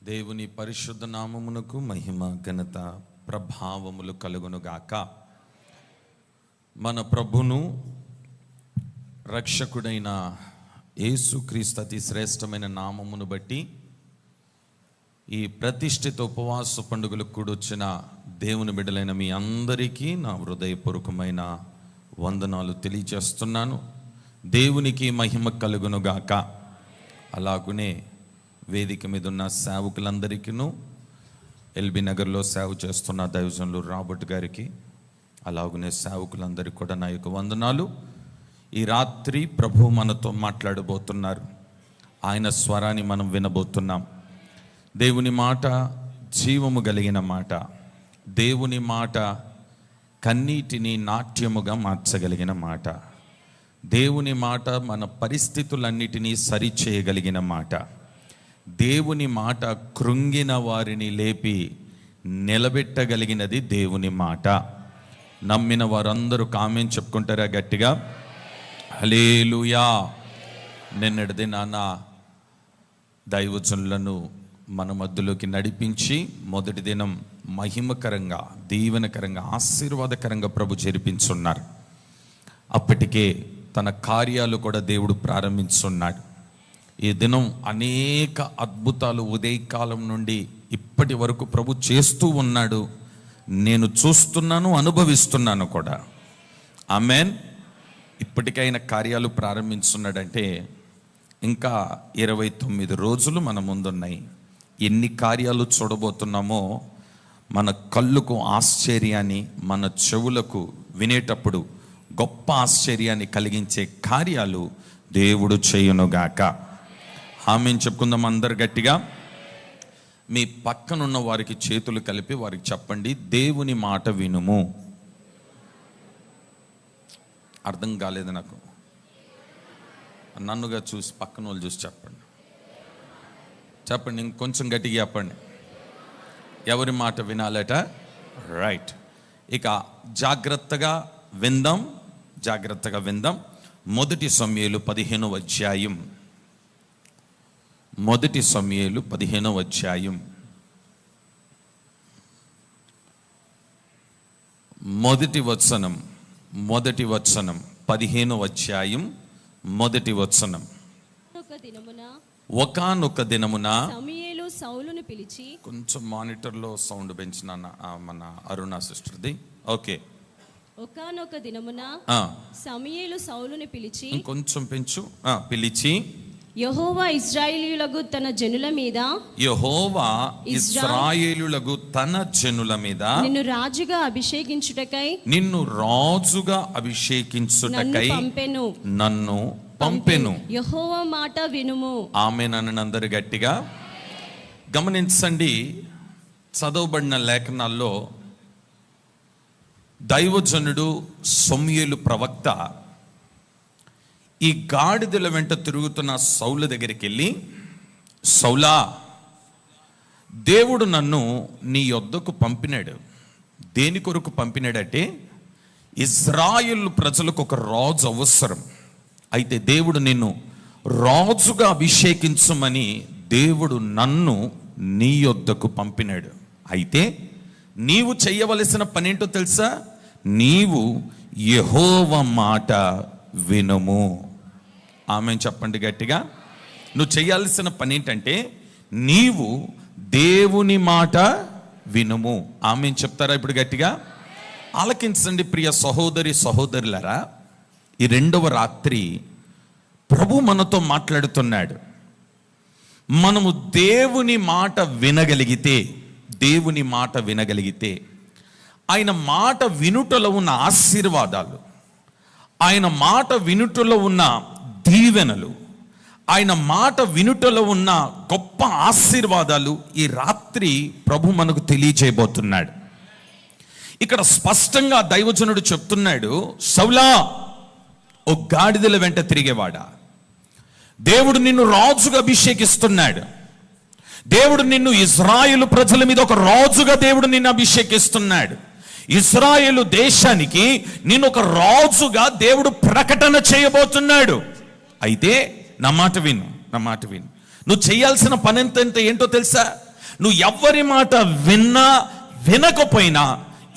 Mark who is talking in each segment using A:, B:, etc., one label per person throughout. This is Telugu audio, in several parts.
A: దేవుని పరిశుద్ధ నామమునకు మహిమ ఘనత ప్రభావములు కలుగునుగాక. మన ప్రభును రక్షకుడైన యేసుక్రీస్తు అతి శ్రేష్టమైన నామమును బట్టి ఈ ప్రతిష్ఠిత ఉపవాస పండుగలకు కూడొచ్చిన దేవుని బిడ్డలైన మీ అందరికీ నా హృదయపూర్వకమైన వందనాలు తెలియజేస్తున్నాను. దేవునికి మహిమ కలుగునుగాక. అలాగునే వేదిక మీద ఉన్న సేవకులందరికీను, ఎల్బీ నగర్లో సేవ చేస్తున్న దైవజనులు రాబర్ట్ గారికి, అలాగనే సేవకులందరికీ కూడా నా యొక్క వందనాలు. ఈ రాత్రి ప్రభు మనతో మాట్లాడబోతున్నారు. ఆయన స్వరాన్ని మనం వినబోతున్నాం. దేవుని మాట జీవము కలిగిన మాట. దేవుని మాట కన్నీటిని నాట్యముగా మార్చగలిగిన మాట. దేవుని మాట మన పరిస్థితులన్నిటినీ సరిచేయగలిగిన మాట. దేవుని మాట కృంగిన వారిని లేపి నిలబెట్టగలిగినది దేవుని మాట. నమ్మిన వారందరూ కామెంట్ చెప్పుకుంటారా గట్టిగా? హల్లెలూయా. నిన్నటిది నాన్న దైవజనులను మన మధ్యలోకి నడిపించి మొదటి దినం మహిమకరంగా, దీవెనకరంగా, ఆశీర్వాదకరంగా ప్రభు జరిపించున్నారు. అప్పటికే తన కార్యాలు కూడా దేవుడు ప్రారంభించున్నాడు. ఈ దినం అనేక అద్భుతాలు ఉదయకాలం నుండి ఇప్పటి వరకు ప్రభు చేస్తూ ఉన్నాడు. నేను చూస్తున్నాను, అనుభవిస్తున్నాను కూడా. ఆమేన్. ఇప్పటికైనా కార్యాలు ప్రారంభించున్నాడంటే ఇంకా 29 రోజులు మన ముందున్నాయి. ఎన్ని కార్యాలు చూడబోతున్నామో మన కళ్ళుకు ఆశ్చర్యాన్ని, మన చెవులకు వినేటప్పుడు గొప్ప ఆశ్చర్యాన్ని కలిగించే కార్యాలు దేవుడు చేయునుగాక. ఆమేన్ చెప్పుకుందాం అందరు గట్టిగా. మీ పక్కనున్న వారికి చేతులు కలిపి వారికి చెప్పండి, దేవుని మాట వినుము. అర్థం కాలేదు నాకు. నన్నుగా చూసి పక్కన వాళ్ళు చూసి చెప్పండి. చెప్పండి, ఇంకొంచెం గట్టిగా చెప్పండి. ఎవరి మాట వినాలట? రైట్. ఇక జాగ్రత్తగా విందాం, జాగ్రత్తగా విందాం. మొదటి సమూయేలు 15వ అధ్యాయం. మొదటి సమూయేలు 15వ అధ్యాయం. మొదటి వచనం 15వ అధ్యాయం మొదటి వచనం. ఒకానొక దినమున
B: సమూయేలు సౌలును పిలిచి,
A: కొంచెం మానిటర్లో సౌండ్ పెంచిన మన అరుణ సిస్టర్ది. ఓకే.
B: ఒకానొక దినమున సమూయేలు సౌలును పిలిచి,
A: కొంచెం పెంచు. పిలిచి,
B: యెహోవా ఇశ్రాయేలీయులకు తన జనుల మీద,
A: యెహోవా ఇశ్రాయేలులకు తన జనుల మీద
B: నిన్ను రాజుగా అభిషేకించుటకై,
A: నన్ను పంపెను.
B: యెహోవా మాట వినుము.
A: ఆమేన్ అని అందరు గట్టిగా గమనించండి. చదవబడిన లేఖనాల్లో దైవజనుడు సమూయేలు ప్రవక్త ఈ గాడిదల వెంట తిరుగుతున్న సౌలు దగ్గరికి వెళ్ళి, సౌలా, దేవుడు నన్ను నీ యొద్దకు పంపినాడు. దేని కొరకు పంపినాడంటే, ఇజ్రాయేలు ప్రజలకు ఒక రాజు అవసరం. అయితే దేవుడు నిన్ను రాజుగా అభిషేకించమని దేవుడు నన్ను నీ యొద్దకు పంపినాడు. అయితే నీవు చెయ్యవలసిన పని ఏంటో తెలుసా? నీవు యెహోవా మాట వినుము. ఆమేన్ చెప్పండి గట్టిగా. నువ్వు చేయాల్సిన పని ఏంటంటే, నీవు దేవుని మాట వినుము. ఆమేన్ చెప్తారా ఇప్పుడు గట్టిగా? ఆలకించండి ప్రియ సహోదరి సహోదరులారా. ఈ 2వ రాత్రి ప్రభు మనతో మాట్లాడుతున్నాడు. మనము దేవుని మాట వినగలిగితే, ఆయన మాట వినుటలో ఉన్న ఆశీర్వాదాలు, ఆయన మాట వినుటలో ఉన్న దీవెనలు, ఆయన మాట వినుటలో ఉన్న గొప్ప ఆశీర్వాదాలు ఈ రాత్రి ప్రభు మనకు తెలియజేయబోతున్నాడు. ఇక్కడ స్పష్టంగా దైవజనుడు చెప్తున్నాడు, సౌలా, ఓ గాడిదల వెంట తిరిగేవాడా, దేవుడు నిన్ను రాజుగా అభిషేకిస్తున్నాడు. దేవుడు నిన్ను ఇశ్రాయేలు ప్రజల మీద ఒక రాజుగా దేవుడు నిన్ను అభిషేకిస్తున్నాడు. ఇశ్రాయేలు దేశానికి నిన్ను ఒక రాజుగా దేవుడు ప్రకటన చేయబోతున్నాడు. అయితే నా మాట విను. నువ్వు చేయాల్సిన పని ఏంటో తెలుసా? నువ్వు ఎవ్వరి మాట విన్నా వినకపోయినా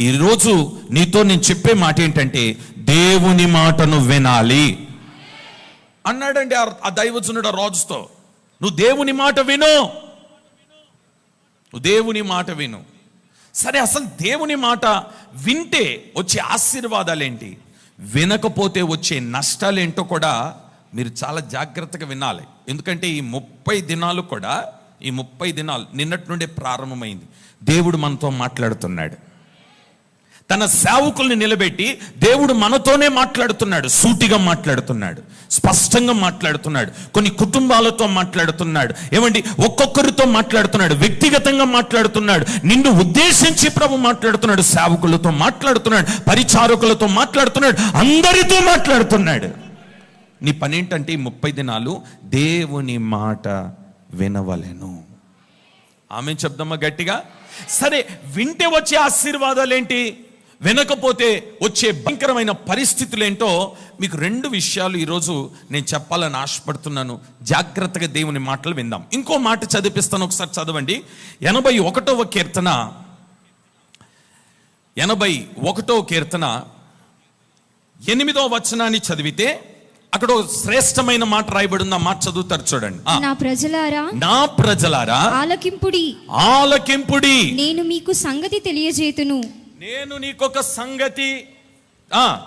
A: ఈరోజు నీతో నేను చెప్పే మాట ఏంటంటే దేవుని మాటను వినాలి అన్నాడండి ఆ దైవజనుడు రాజుతో. నువ్వు దేవుని మాట విను, నువ్వు దేవుని మాట విను. సరే, అసలు దేవుని మాట వింటే వచ్చే ఆశీర్వాదాలేంటి, వినకపోతే వచ్చే నష్టాలేంటో కూడా మీరు చాలా జాగ్రత్తగా వినాలి. ఎందుకంటే ఈ 30 దినాలు కూడా, ఈ 30 దినాలు నిన్నటి నుండే ప్రారంభమైంది. దేవుడు మనతో మాట్లాడుతున్నాడు. తన సేవకుల్ని నిలబెట్టి దేవుడు మనతోనే మాట్లాడుతున్నాడు. సూటిగా మాట్లాడుతున్నాడు, స్పష్టంగా మాట్లాడుతున్నాడు. కొన్ని కుటుంబాలతో మాట్లాడుతున్నాడు. ఏమండి, ఒక్కొక్కరితో మాట్లాడుతున్నాడు, వ్యక్తిగతంగా మాట్లాడుతున్నాడు. నిన్ను ఉద్దేశించి ప్రభు మాట్లాడుతున్నాడు, సేవకులతో మాట్లాడుతున్నాడు, పరిచారకులతో మాట్లాడుతున్నాడు, అందరితో మాట్లాడుతున్నాడు. నీ పని ఏంటంటే ఈ 30 దినాలు దేవుని మాట వినవలెను. ఆమె చెప్దామా గట్టిగా? సరే, వింటే వచ్చే ఆశీర్వాదాలు ఏంటి, వినకపోతే వచ్చే భయంకరమైన పరిస్థితులు ఏంటో మీకు 2 విషయాలు ఈరోజు నేను చెప్పాలని ఆశపడుతున్నాను. జాగ్రత్తగా దేవుని మాటలు విందాం. ఇంకో మాట చదివిస్తాను, ఒకసారి చదవండి. 81వ కీర్తన 8వ వచనాన్ని చదివితే అక్కడ శ్రేష్టమైన మాట రాయబడి ఉంది. ఆ మాట చదువుతారు చూడండి. నా ప్రజలారా ఆలకింపుడి, నేను మీకు సంగతి తెలియజేతును. నేను నీకొక సంగతి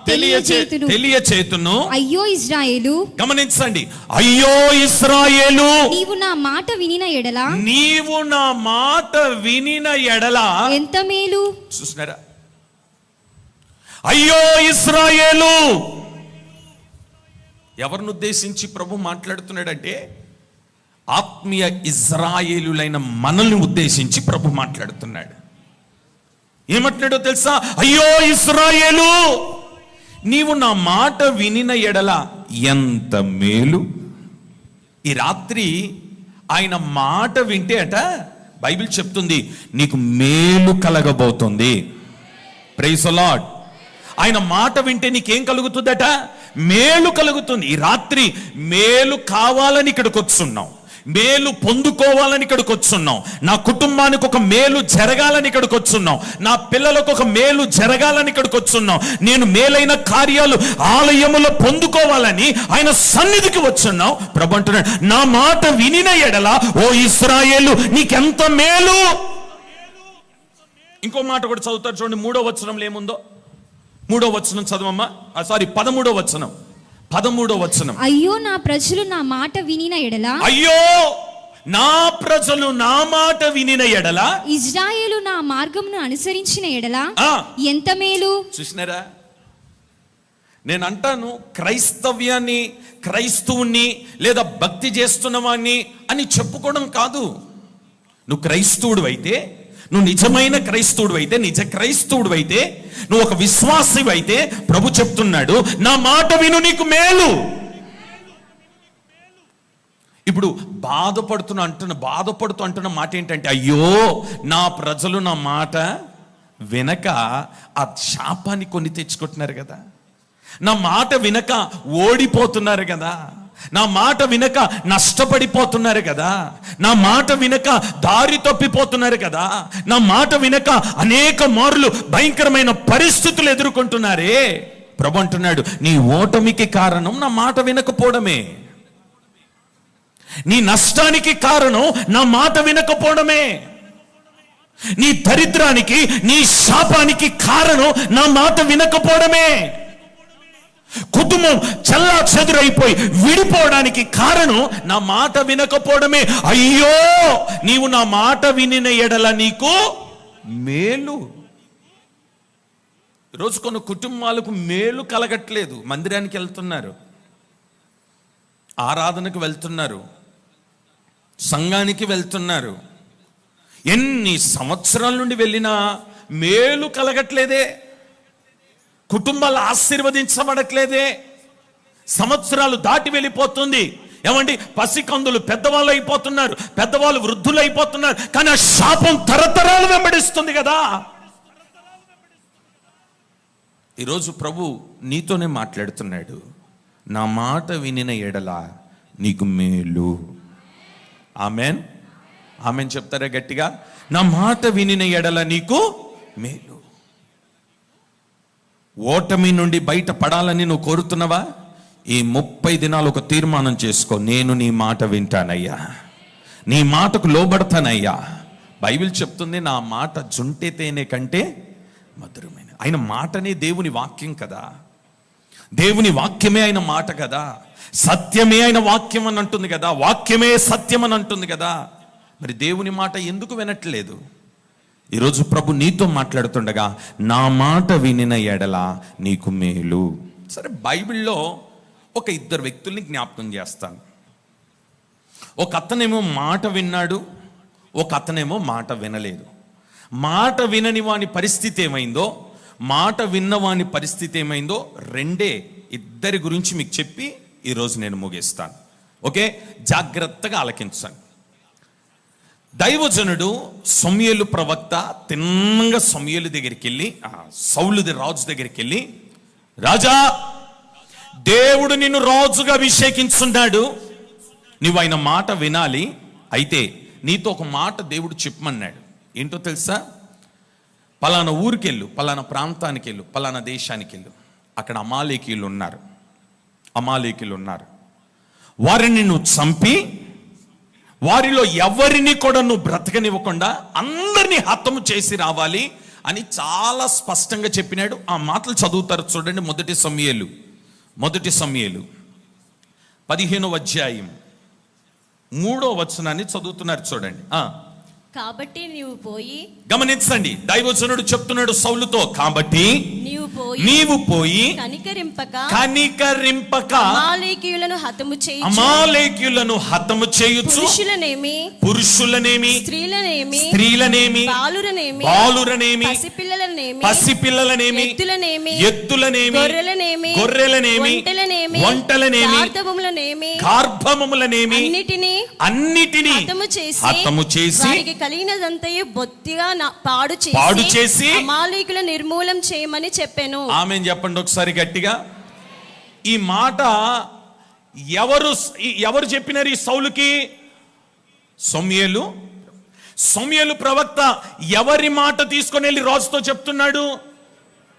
A: తెలియచేతును. అయ్యో ఇశ్రాయేలు, గమనించండి, అయ్యో ఇశ్రాయేలు, నీవు నా మాట వినిన ఎడల ఎంత మేలు. చూస్తున్నారా? అయ్యో ఇశ్రాయేలు, ఎవరిని ఉద్దేశించి ప్రభు మాట్లాడుతున్నాడంటే ఆత్మీయ ఇజ్రాయేలులైన మనల్ని ఉద్దేశించి ప్రభు మాట్లాడుతున్నాడు. ఏమంటున్నాడో తెలుసా? అయ్యో ఇశ్రాయేలు, నీవు నా మాట వినిన ఎడల ఎంత మేలు. ఈ రాత్రి ఆయన మాట వింటే అట బైబిల్ చెప్తుంది నీకు మేలు కలగబోతుంది. Praise the lord. ఆయన మాట వింటే నీకేం కలుగుతుందట? మేలు కలుగుతుంది. ఈ రాత్రి మేలు కావాలని ఇక్కడికి వచ్చున్నాం, మేలు పొందుకోవాలని ఇక్కడికి వచ్చున్నాం. నా కుటుంబానికి ఒక మేలు జరగాలని ఇక్కడికి వచ్చున్నాం, నా పిల్లలకు ఒక మేలు జరగాలని ఇక్కడికి వచ్చున్నాం. నేను మేలైన కార్యాలు ఆలయములో పొందుకోవాలని ఆయన సన్నిధికి వచ్చున్నాం. ప్రభు అంటున్నాడు, నా మాట వినిన ఎడల ఓ ఇశ్రాయేలు నీకెంత మేలు. ఇంకో మాట కూడా చదువుతారు చూడండి, 3వ వచనంలో ఏముందో. 3వ వచనం చదవమ్మా. 13వ వచనం. 13వ వచనం. అయ్యో నా ప్రజలు నా మాట వినిన ఎడల, అయ్యో నా ప్రజలు నా మాట వినిన ఎడల, ఇశ్రాయేలు నా మార్గమును అనుసరించిన ఎడల ఎంత మేలు. చూసినారా? నేను అంటాను, క్రైస్తవ్యాన్ని, క్రైస్తవుని లేదా భక్తి చేస్తున్నవాన్ని అని చెప్పుకోవడం కాదు. నువ్వు క్రైస్తవుడు అయితే, నువ్వు నిజమైన క్రైస్తవుడు అయితే, నిజ క్రైస్తవుడు అయితే, నువ్వు ఒక విశ్వాసి అయితే ప్రభు చెప్తున్నాడు నా మాట విను నీకు మేలు. ఇప్పుడు బాధపడుతూ అంటున్న మాట ఏంటంటే, అయ్యో నా ప్రజలు నా మాట వినక ఆ శాపాన్ని కొని తెచ్చుకుంటున్నారు కదా, నా మాట వినక ఓడిపోతున్నారు కదా, నా మాట వినక నష్టపడిపోతున్నారు కదా, నా మాట వినక దారి తప్పిపోతున్నారు కదా, నా మాట వినక అనేక మార్లు భయంకరమైన పరిస్థితులు ఎదుర్కొంటున్నారే. ప్రభు అంటున్నాడు, నీ ఓటమికి కారణం నా మాట వినకపోవడమే, నీ నష్టానికి కారణం నా మాట వినకపోవడమే, నీ దరిద్రానికి, నీ శాపానికి కారణం నా మాట వినకపోవడమే, కుటుంబం చల్లా చెదురైపోయి విడిపోవడానికి కారణం నా మాట వినకపోవడమే. అయ్యో నీవు నా మాట వినిన ఎడల నీకు మేలు. ఈరోజు కొన్ని కుటుంబాలకు మేలు కలగట్లేదు. మందిరానికి వెళ్తున్నారు, ఆరాధనకు వెళ్తున్నారు, సంఘానికి వెళ్తున్నారు, ఎన్ని సంవత్సరాల నుండి వెళ్ళినా మేలు కలగట్లేదే, కుటుంబాలు ఆశీర్వదించబడట్లేదే, సంవత్సరాలు దాటి వెళ్ళిపోతుంది. ఏమండి, పసికందులు పెద్దవాళ్ళు అయిపోతున్నారు, పెద్దవాళ్ళు వృద్ధులు అయిపోతున్నారు, కానీ ఆ శాపం తరతరాలు వెంబడిస్తుంది కదా. ఈరోజు ప్రభు నీతోనే మాట్లాడుతున్నాడు, నా మాట వినిన ఎడల నీకు మేలు. ఆమెన్, ఆమెన్ చెప్తారా గట్టిగా? నా మాట వినిన ఎడల నీకు మేలు. ఓటమి నుండి బయట పడాలని నువ్వు కోరుతున్నావా? ఈ 30 దినాలు ఒక తీర్మానం చేసుకో, నేను నీ మాట వింటానయ్యా, నీ మాటకు లోబడతానయ్యా. బైబిల్ చెప్తుంది, నా మాట జుంటె తేనె కంటే మధురమైన. ఆయన మాటనే దేవుని వాక్యం కదా, దేవుని వాక్యమే ఆయన మాట కదా, సత్యమే ఆయన వాక్యం అని అంటుంది కదా, వాక్యమే సత్యం అని అంటుంది కదా. మరి దేవుని మాట ఎందుకు వినట్లేదు? ఈరోజు ప్రభు నీతో మాట్లాడుతుండగా, నా మాట వినిన ఎడల నీకు మేలు. సరే, బైబిల్లో ఒక 2 వ్యక్తుల్ని జ్ఞాపకం చేస్తాను. ఒక అతనేమో మాట విన్నాడు, ఒక అతనేమో మాట వినలేదు. మాట వినని వాని పరిస్థితి ఏమైందో, మాట విన్నవాని పరిస్థితి ఏమైందో, ఇద్దరి గురించి మీకు చెప్పి ఈరోజు నేను ముగిస్తాను. ఓకే, జాగ్రత్తగా ఆలకించండి. దైవజనుడు సమూయేలు ప్రవక్త తిన్నంగా సమూయేలు దగ్గరికి వెళ్ళి, సౌలు రాజు దగ్గరికి వెళ్ళి, రాజా, దేవుడు నిన్ను రాజుగా అభిషేకించున్నాడు, నువ్వు ఆయన మాట వినాలి. అయితే నీతో ఒక మాట దేవుడు చెప్పమన్నాడు. ఏంటో తెలుసా? పలానా ఊరికెళ్ళు, పలానా ప్రాంతానికి వెళ్ళు, పలానా దేశానికి వెళ్ళు, అక్కడ అమాలేకీయులు ఉన్నారు. వారిని నువ్వు చంపి, వారిలో ఎవరిని కూడా నువ్వు బ్రతకనివ్వకుండా అందరినీ హతము చేసి రావాలి అని చాలా స్పష్టంగా చెప్పినాడు. ఆ మాటలు చదువుతారు చూడండి. మొదటి సమూయేలు 15వ అధ్యాయం 3వ వచనాన్ని చదువుతున్నారు చూడండి.
B: కాబట్టి నీవు పోయి,
A: గమనించండి, దైవజనుడు చెప్తున్నాడు సౌలుతో, కాబట్టి నీవు పోయి కనికరింపక
B: అమాలేకీయులను
A: హతము చేయుచు, పురుషులనేమి స్త్రీలనేమి బాలురనేమి పసిపిల్లలనేమి ఎద్దులనేమి గొర్రెలనేమి ఒంటెలనేమి గార్భములనేమి అన్నిటినీ హతము చేసి
B: కలిగినదంతయు బొత్తిగా పాడు చేసి అమాలేకుల నిర్మూలం చేయమని చెప్పాను.
A: ఆమేన్ చెప్పండి ఒకసారి గట్టిగా. ఈ మాట ఎవరు చెప్పినారు ఈ సౌలుకి? సమూయేలు ప్రవక్త ఎవరి మాట తీసుకొని వెళ్ళి రాజుతో చెప్తున్నాడు?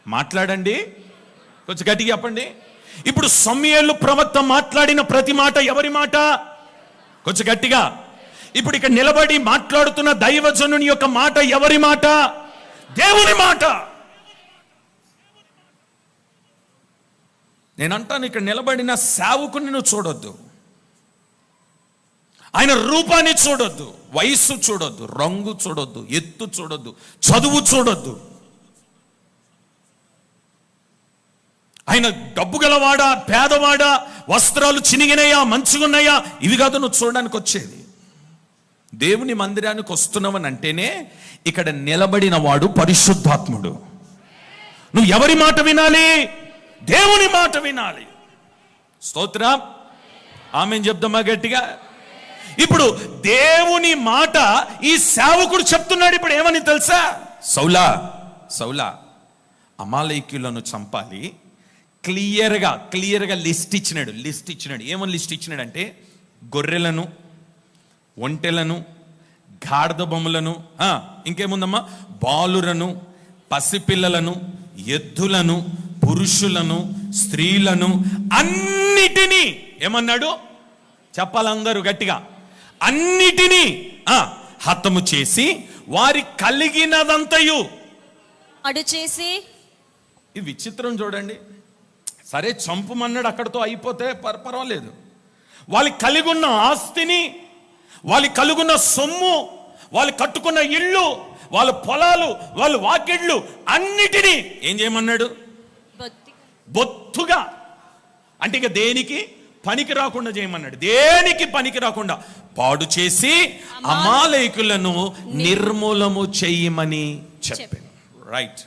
A: మాట్లాడండి, కొంచెం గట్టిగా చెప్పండి. ఇప్పుడు సమూయేలు ప్రవక్త మాట్లాడిన ప్రతి మాట ఎవరి మాట? కొంచెం గట్టిగా. ఇప్పుడు ఇక్కడ నిలబడి మాట్లాడుతున్న దైవజనుని యొక్క మాట ఎవరి మాట? దేవుని మాట. నేనంటాను, ఇక్కడ నిలబడిన సేవకుని నువ్వు చూడొద్దు, ఆయన రూపాన్ని చూడొద్దు, వయస్సు చూడొద్దు, రంగు చూడొద్దు, ఎత్తు చూడొద్దు, చదువు చూడొద్దు. ఆయన డబ్బు గలవాడా, పేదవాడా, వస్త్రాలు చినిగినాయా, మంచిగున్నాయా, ఇవి కాదు నువ్వు చూడడానికి వచ్చేది. దేవుని మందిరానికి వస్తున్నావని అంటేనే ఇక్కడ నిలబడిన వాడు పరిశుద్ధాత్ముడు. నువ్వు ఎవరి మాట వినాలి? దేవుని మాట వినాలి. స్తోత్రం, ఆమేన్ చెప్దామా గట్టిగా. ఇప్పుడు దేవుని మాట ఈ సేవకుడు చెప్తున్నాడు. ఇప్పుడు ఏమని తెలుసా? సౌలా అమాలేకీయులను చంపాలి. క్లియర్గా లిస్ట్ ఇచ్చినాడు. ఏమని లిస్ట్ ఇచ్చినాడంటే, గొర్రెలను, ఒంటెలను, గాడిద బొమ్మలను, ఇంకేముందమ్మా, బాలురను, పసిపిల్లలను, ఎద్దులను, పురుషులను, స్త్రీలను అన్నిటినీ ఏమన్నాడు? చెప్పాలందరూ గట్టిగా. అన్నిటినీ హతము చేసి వారి కలిగినదంతయు
B: పాడు చేసి.
A: ఈ విచిత్రం చూడండి. సరే, చంపుమన్నాడు, అక్కడితో అయిపోతే పర్వాలేదు. వాళ్ళు కలిగి ఉన్న ఆస్తిని, వాళ్ళు కలుగున్న సొమ్ము, వాళ్ళు కట్టుకున్న ఇళ్ళు, వాళ్ళ పొలాలు, వాళ్ళ వాకిళ్ళు అన్నిటినీ ఏం చేయమన్నాడు? బొత్తుగా. అంటే ఇక దేనికి పనికి రాకుండా చేయమన్నాడు. దేనికి పనికి రాకుండా పాడు చేసి అమాలేకులను నిర్మూలము చేయమని చెప్పాను. రైట్,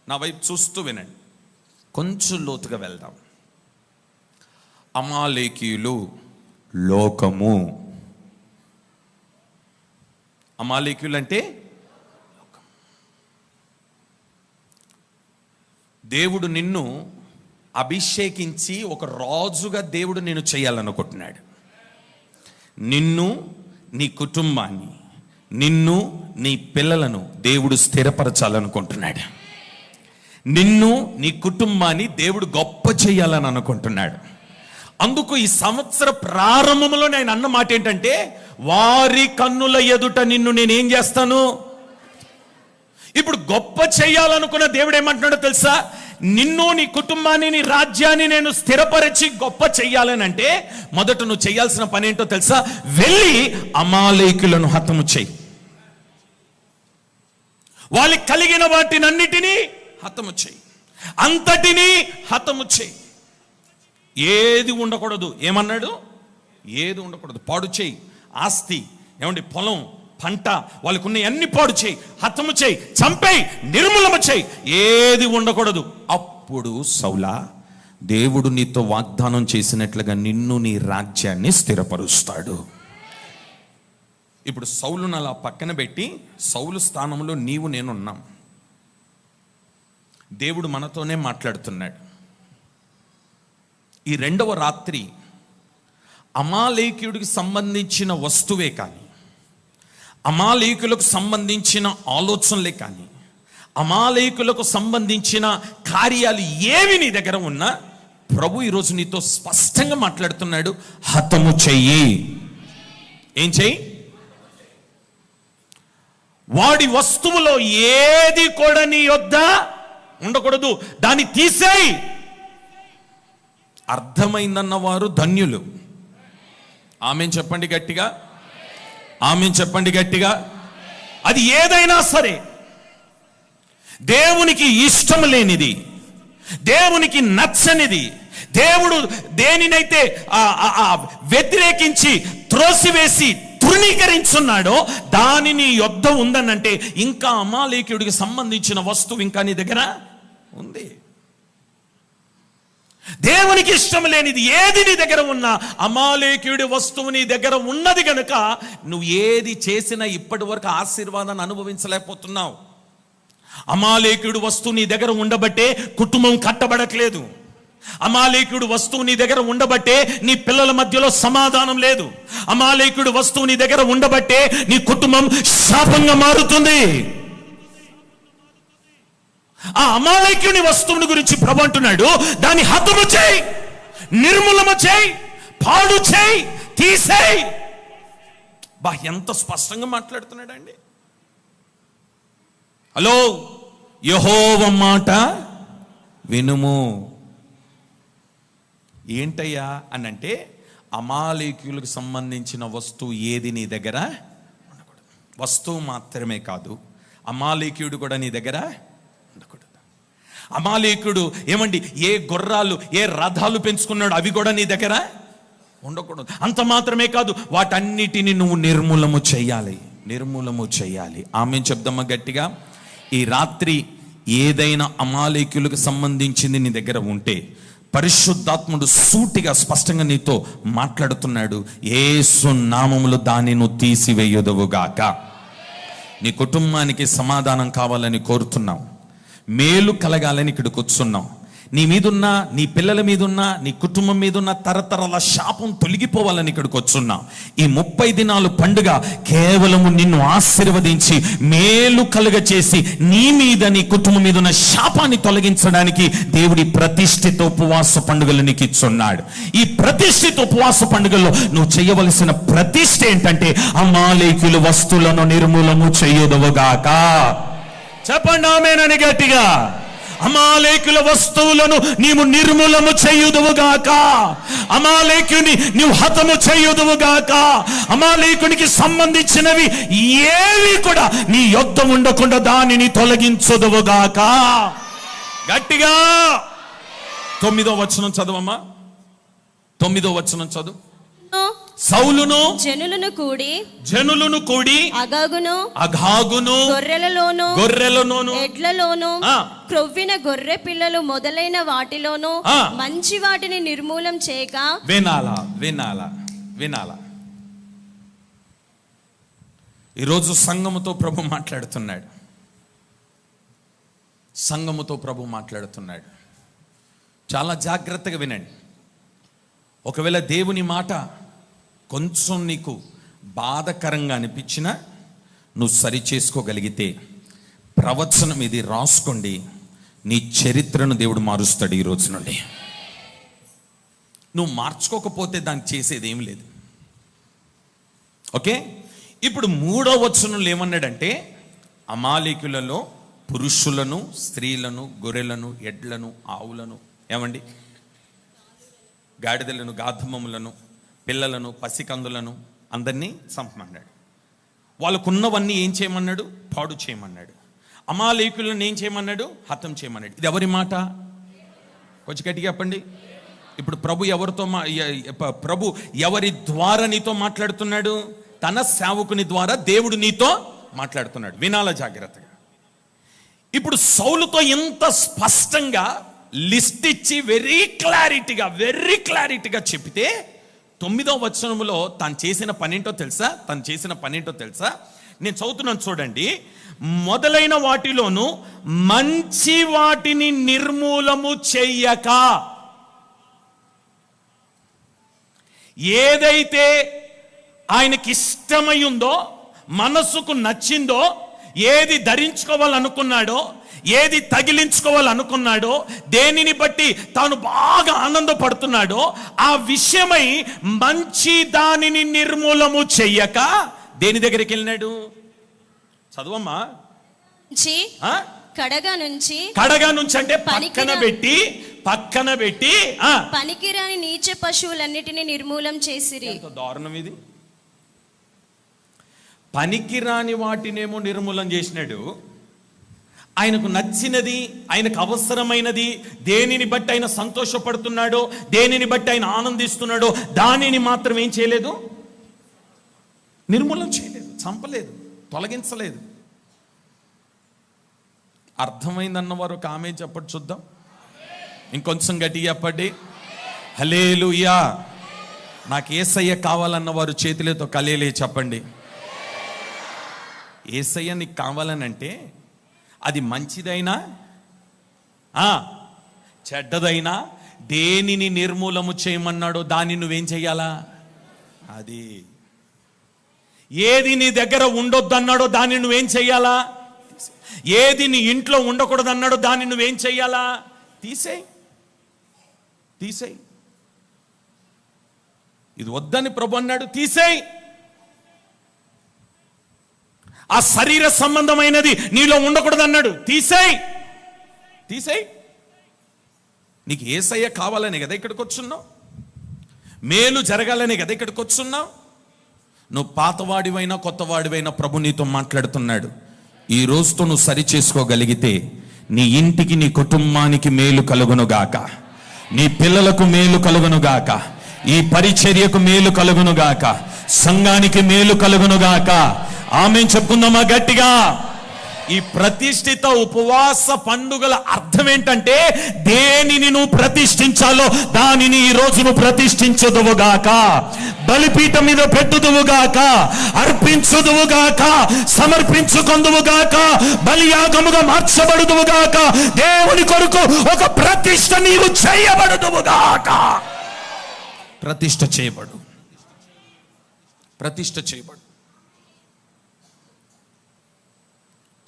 A: నా వైపు చూస్తూ వినండి, కొంచెం లోతుగా వెళ్దాం. అమాలేకీయులు లోకము. అమాలేకీయులు అంటే దేవుడు నిన్ను అభిషేకించి ఒక రాజుగా దేవుడు నిన్ను చేయాలనుకుంటున్నాడు. నిన్ను, నీ కుటుంబాన్ని, నిన్ను నీ పిల్లలను దేవుడు స్థిరపరచాలనుకుంటున్నాడు. నిన్ను నీ కుటుంబాన్ని దేవుడు గొప్ప చేయాలని అనుకుంటున్నాడు. అందుకు ఈ సంవత్సర ప్రారంభంలో నేను అన్న మాట ఏంటంటే, వారి కన్నుల ఎదుట నిన్ను నేనేం చేస్తాను. ఇప్పుడు గొప్ప చేయాలనుకున్న దేవుడు ఏమంటున్నాడో తెలుసా? నిన్ను నీ కుటుంబాన్ని నీ రాజ్యాన్ని నేను స్థిరపరిచి గొప్ప చెయ్యాలని అంటే మొదట నువ్వు చేయాల్సిన పని ఏంటో తెలుసా? వెళ్ళి అమాలేకులను హతము చెయ్యి. వాళ్ళకి కలిగిన వాటినన్నిటినీ హతము చెయ్యి, అంతటినీ హతము చెయ్యి. ఏది ఉండకూడదు. ఏమన్నాడు? ఏది ఉండకూడదు. పాడు చేయి. ఆస్తి, ఏమండి, పొలం, పంట, వాళ్ళకు ఉన్న అన్ని పాడు చేయి, హతము చేయి, చంపేయి, నిర్మూలన చేయి. ఏది ఉండకూడదు. అప్పుడు సౌలా, దేవుడు నీతో వాగ్దానం చేసినట్లుగా నిన్ను నీ రాజ్యాన్ని స్థిరపరుస్తాడు. ఇప్పుడు సౌలును అలా పక్కన పెట్టి సౌలు స్థానంలో నీవు నేనున్నాం. దేవుడు మనతోనే మాట్లాడుతున్నాడు. ఈ రెండవ రాత్రి అమాలేకీయుడికి సంబంధించిన వస్తువే కానీ, అమాలేకులకు సంబంధించిన ఆలోచనలే కానీ, అమాలేకులకు సంబంధించిన కార్యాలు ఏవి నీ దగ్గర ఉన్నా ప్రభు ఈరోజు నీతో స్పష్టంగా మాట్లాడుతున్నాడు. హతము చెయ్యి. ఏం చెయ్యి? వాడి వస్తువులో ఏది కూడా నీ యొద్ద ఉండకూడదు. దాన్ని తీసేయి. అర్థమైందన్న వారు ధన్యులు. ఆమేన్ చెప్పండి గట్టిగా. ఆమేన్ చెప్పండి గట్టిగా. అది ఏదైనా సరే, దేవునికి ఇష్టం లేనిది, దేవునికి నచ్చనిది, దేవుడు దేనినైతే వ్యతిరేకించి త్రోసివేసి తృణీకరించున్నాడో దానిని యొద్ద ఉందనంటే ఇంకా అమాలేకీయుడికి సంబంధించిన వస్తువు ఇంకా నీ దగ్గర ఉంది. దేవునికి ఇష్టం లేనిది ఏది నీ దగ్గర ఉన్నా అమాలేకీయుడి వస్తువు నీ దగ్గర ఉన్నది గనుక నువ్వు ఏది చేసినా ఇప్పటి వరకు ఆశీర్వాదాన్ని అనుభవించలేకపోతున్నావు. అమాలేకీయుడి వస్తువు నీ దగ్గర ఉండబట్టే కుటుంబం కట్టబడట్లేదు. అమాలేకీయుడు వస్తువు నీ దగ్గర ఉండబట్టే నీ పిల్లల మధ్యలో సమాధానం లేదు. అమాలేకీయుడు వస్తువు నీ దగ్గర ఉండబట్టే నీ కుటుంబం శాపంగా మారుతుంది. ఆ అమాలేకీయుని వస్తువుని గురించి ప్రభు అంటున్నాడు, దాన్ని హతము చేయి, నిర్మూలన చేయి, పాడు చేయి, తీసేయి. బా, ఎంత స్పష్టంగా మాట్లాడుతున్నాడండి. హలో, యెహోవా మాట వినుము. ఏంటయ్యా అని అంటే, అమాలేకీయులకు సంబంధించిన వస్తువు ఏది నీ దగ్గర ఉండకూడదు. వస్తువు మాత్రమే కాదు, అమాలేకీయుడు కూడా నీ దగ్గర ఉండకూడదు. అమాలేకీయుడు ఏమండి ఏ గుర్రాలు ఏ రథాలు పెంచుకున్నాడు అవి కూడా నీ దగ్గర ఉండకూడదు. అంత మాత్రమే కాదు, వాటన్నిటిని నువ్వు నిర్మూలము చేయాలి, నిర్మూలము చేయాలి. ఆమేన్ చెప్దామా గట్టిగా. ఈ రాత్రి ఏదైనా అమాలేకీయులకు సంబంధించింది నీ దగ్గర ఉంటే పరిశుద్ధాత్ముడు సూటిగా స్పష్టంగా నీతో మాట్లాడుతున్నాడు. యేసు నామములో దాన్ని నువ్వు తీసివేయుదువుగాక. నీ కుటుంబానికి సమాధానం కావాలని కోరుతున్నావు, మేలు కలగాలని ఇక్కడ కూర్చున్నావు. నీ మీదున్నా, నీ పిల్లల మీదున్నా, నీ కుటుంబం మీదున్న తరతరాల శాపం తొలగిపోవాలని ఇక్కడికి వచ్చున్నావు. ఈ 30 దినాలు పండుగ కేవలము నిన్ను ఆశీర్వదించి మేలు కలుగ చేసి నీ మీద నీ కుటుంబం మీద ఉన్న శాపాన్ని తొలగించడానికి దేవుడి ప్రతిష్ఠిత ఉపవాస పండుగలు నీకు ఇచ్చున్నాడు. ఈ ప్రతిష్ఠిత ఉపవాస పండుగల్లో నువ్వు చేయవలసిన ప్రతిష్ఠ ఏంటంటే అమాలేకీయుల వస్తువులను నిర్మూలము చేయుదువుగాక. చెప్పండి ఆమేనని గట్టిగా. అమాలేకుల వస్తువులను నీవు నిర్మూలము చేయుదువుగాక. అమాలేకుని నీవు హతము చేయుదువుగాక. అమాలేకునికి సంబంధించినవి ఏవి కూడా నీ యొద్ద ఉండకుండా దానిని తొలగించుదువుగాక. గట్టిగా 9వ వచనం చదవమ్మా. 9వ వచనం చదువు. సౌలును జనులను కూడి అగాగును గొర్రెలలోను
B: ఎడ్లలోను క్రొవ్విన గొర్రె పిల్లలు మొదలైన వాటిలోను మంచి వాటిని నిర్మూలం చేయక.
A: వినాలా. ఈరోజు సంఘముతో ప్రభు మాట్లాడుతున్నాడు. చాలా జాగ్రత్తగా వినండి. ఒకవేళ దేవుని మాట కొంచెం నీకు బాధకరంగా అనిపించినా నువ్వు సరి చేసుకోగలిగితే ప్రవచనం ఇది రాసుకోండి, నీ చరిత్రను దేవుడు మారుస్తాడు ఈ రోజు నుండి. నువ్వు మార్చుకోకపోతే దానికి చేసేది ఏం లేదు. ఓకే, ఇప్పుడు 3వ వచనంలో ఏమన్నాడంటే, అమాలేకులలో పురుషులను, స్త్రీలను, గొర్రెలను, ఎడ్లను, ఆవులను, ఏమండి, గాడిదలను, గాధమములను, పిల్లలను, పసికందులను అందరినీ చంపమన్నాడు. వాళ్ళకున్నవన్నీ ఏం చేయమన్నాడు? పాడు చేయమన్నాడు. అమాలేకులను ఏం చేయమన్నాడు? హతం చేయమన్నాడు. ఇది ఎవరి మాట? కొంచెం గట్టిగా చెప్పండి. ఇప్పుడు ప్రభు ఎవరితో ప్రభు ఎవరి ద్వారా నీతో మాట్లాడుతున్నాడు? తన సేవకుని ద్వారా దేవుడు నీతో మాట్లాడుతున్నాడు. వినాల జాగ్రత్తగా. ఇప్పుడు సౌలుతో ఎంత స్పష్టంగా లిస్ట్ ఇచ్చి వెరీ క్లారిటీగా చెప్పితే 9వ వచనములో తను చేసిన పనేంటో తెలుసా? నేను చదువుతున్నాను చూడండి. మొదలైన వాటిలోను మంచి వాటిని నిర్మూలము చెయ్యక, ఏదైతే ఆయనకి ఇష్టమై ఉందో, మనసుకు నచ్చిందో, ఏది ధరించుకోవాలనుకున్నాడో, ఏది తగిలించుకోవాలనుకున్నాడో, దేనిని బట్టి తాను బాగా ఆనందపడుతున్నాడో ఆ విషయమై మంచి దానిని నిర్మూలము చెయ్యక దేని దగ్గరికి వెళ్ళినాడు? చదువమ్మా. కడగా నుంచి అంటే పక్కన పెట్టి
B: పనికిరాని నీచ పశువులన్నిటిని నిర్మూలం చేసిరి.
A: దారుణం ఇది. పనికిరాని వాటినేమో నిర్మూలన చేసినాడు. ఆయనకు నచ్చినది, ఆయనకు అవసరమైనది, దేనిని బట్టి ఆయన సంతోషపడుతున్నాడో, దేనిని బట్టి ఆయన ఆనందిస్తున్నాడో దానిని మాత్రం ఏం చేయలేదు? నిర్మూలన చేయలేదు, చంపలేదు, తొలగించలేదు. అర్థమైందన్నవారు ఒక ఆమె చెప్పండి చూద్దాం. ఇంకొంచెం గట్టిగా చెప్పండి. హల్లెలూయా. నాకు యేసయ్య కావాలన్నవారు చేతులతో కలేలే చెప్పండి. యేసయ్య నీకు కావాలనంటే అది మంచిదైనా చెడ్డదైనా దేనిని నిర్మూలము చేయమన్నాడో దాన్ని నువ్వేం చెయ్యాలా? అది. ఏది నీ దగ్గర ఉండొద్దు అన్నాడో దాన్ని నువ్వేం చెయ్యాలా? ఏది నీ ఇంట్లో ఉండకూడదు అన్నాడో దాన్ని నువ్వేం చెయ్యాలా? తీసేయ్. ఇది వద్దని ప్రభు అన్నాడు, తీసేయ్. ఆ శరీర సంబంధమైనది నీలో ఉండకూడదు అన్నాడు, తీసేయ్. నీకు యేసయ్య కావాలనే కదా ఇక్కడికి వచ్చున్నావు, మేలు జరగాలనే కదా ఇక్కడికి వచ్చున్నావు. నువ్వు పాతవాడివైనా కొత్తవాడివైనా ప్రభు నీతో మాట్లాడుతున్నాడు. ఈ రోజుతో నువ్వు సరి చేసుకోగలిగితే నీ ఇంటికి, నీ కుటుంబానికి మేలు కలుగునుగాక, నీ పిల్లలకు మేలు కలుగునుగాక, ఈ పరిచర్యకు మేలు కలుగునుగాక, సంఘానికి మేలు కలుగునుగాక. ఆమేన్ చెప్పుకుందామా గట్టిగా? ఈ ప్రతిష్ఠిత ఉపవాస పండుగల అర్థం ఏంటంటే, దేనిని నువ్వు ప్రతిష్ఠించాలో దానిని ఈ రోజు నువ్వు ప్రతిష్ఠించుదువుగాక, బలిపీఠం మీద పెట్టుదువుగాక, అర్పించుదువుగాక, సమర్పించుకొందువుగాక, బలియాగముగా మార్చబడుదువుగాక, దేవుని కొరకు ఒక ప్రతిష్ఠ నీవు చేయబడుదువుగాక. ప్రతిష్ఠ చేయబడు.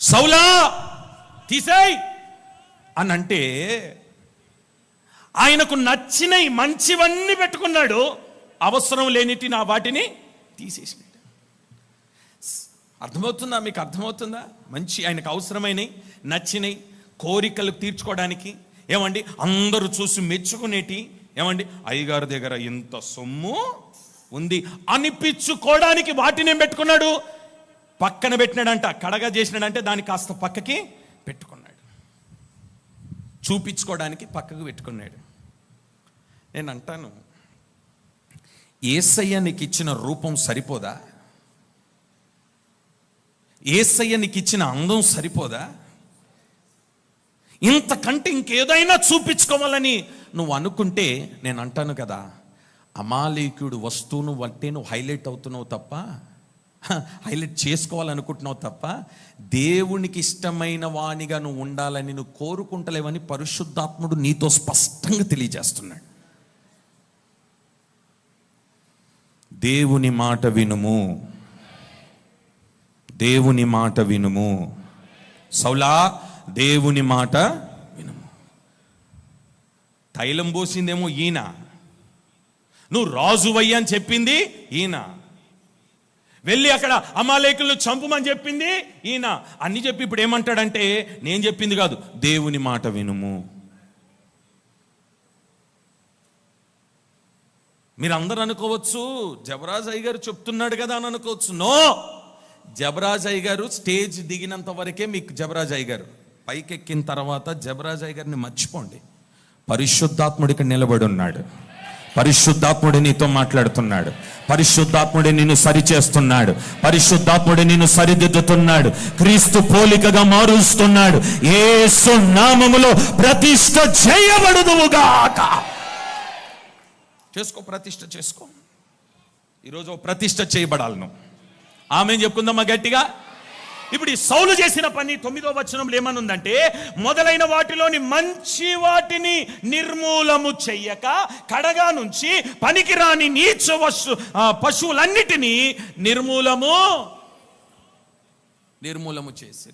A: సౌలా తీసేయ్ అని అంటే ఆయనకు నచ్చినవి మంచివన్నీ పెట్టుకున్నాడు, అవసరం లేనిటి నా వాటిని తీసేసినాడు. అర్థమవుతుందా? మీకు అర్థమవుతుందా? మంచి ఆయనకు అవసరమైనవి, నచ్చినవి, కోరికలు తీర్చుకోవడానికి, ఏమండి అందరూ చూసి మెచ్చుకునేటి, ఏమండి అయ్యగారి దగ్గర ఇంత సొమ్ము ఉంది అనిపించుకోవడానికి వాటిని పెట్టుకున్నాడు. పక్కన పెట్టినాడంట, కడగా చేసినాడంటే దాన్ని కాస్త పక్కకి పెట్టుకున్నాడు, చూపించుకోవడానికి పక్కకు పెట్టుకున్నాడు. నేను అంటాను, యేసయ్య నీకు ఇచ్చిన రూపం సరిపోదా? యేసయ్య నీకు ఇచ్చిన అందం సరిపోదా? ఇంతకంటే ఇంకేదైనా చూపించుకోవాలని నువ్వు అనుకుంటే నేను అంటాను కదా, అమాలేకుడు వస్తువును బట్టే నువ్వు హైలైట్ అవుతున్నావు తప్ప, హైలైట్ చేసుకోవాలనుకుంటున్నావు తప్ప, దేవునికి ఇష్టమైన వానిగా నువ్వు ఉండాలని నువ్వు కోరుకుంటలేవని పరిశుద్ధాత్ముడు నీతో స్పష్టంగా తెలియజేస్తున్నాడు. దేవుని మాట వినుము, దేవుని మాట వినుము. సౌలా, దేవుని మాట వినుము. తైలం పోసిందేమో ఈయన, నువ్వు రాజువయ్యా అని చెప్పింది ఈయన, వెళ్ళి అక్కడ అమాలేకులను చంపుమని చెప్పింది ఈయన. అన్ని చెప్పి ఇప్పుడు ఏమంటాడంటే, నేను చెప్పింది కాదు, దేవుని మాట వినుము. మీరు అందరూ అనుకోవచ్చు జబరాజ్ అయ్య గారు చెప్తున్నాడు కదా అని అనుకోవచ్చు. నో, జబరాజ్ అయ్య గారు స్టేజ్ దిగినంత వరకే మీకు జబరాజ్ అయ్య గారు. పైకెక్కిన తర్వాత జబరాజ్ అయ్య గారిని మర్చిపోండి. పరిశుద్ధాత్ముడు ఇక్కడ నిలబడి ఉన్నాడు. పరిశుద్ధాత్ముడు నీతో మాట్లాడుతున్నాడు. పరిశుద్ధాత్ముడు నిన్ను సరిచేస్తున్నాడు. పరిశుద్ధాత్ముడు నిన్ను సరిదిద్దుతున్నాడు. క్రీస్తు పోలికగా మారుస్తున్నాడు. యేసు నామములో ప్రతిష్ఠ చేయబడుదువుగాక. చేసుకో, ప్రతిష్ఠ చేసుకో. ఈరోజు ప్రతిష్ఠ చేయబడాలి నువ్వు. ఆమె చెప్పుకుందామా గట్టిగా. ఇప్పుడు ఈ సౌలు చేసిన పని 9వ వచనంలో ఏమనుందంటే, మొదలైన వాటిలోని మంచి వాటిని నిర్మూలము చెయ్యక కడగా నుంచి పనికిరాని నీచ పశువులన్నిటినీ నిర్మూలము చేసి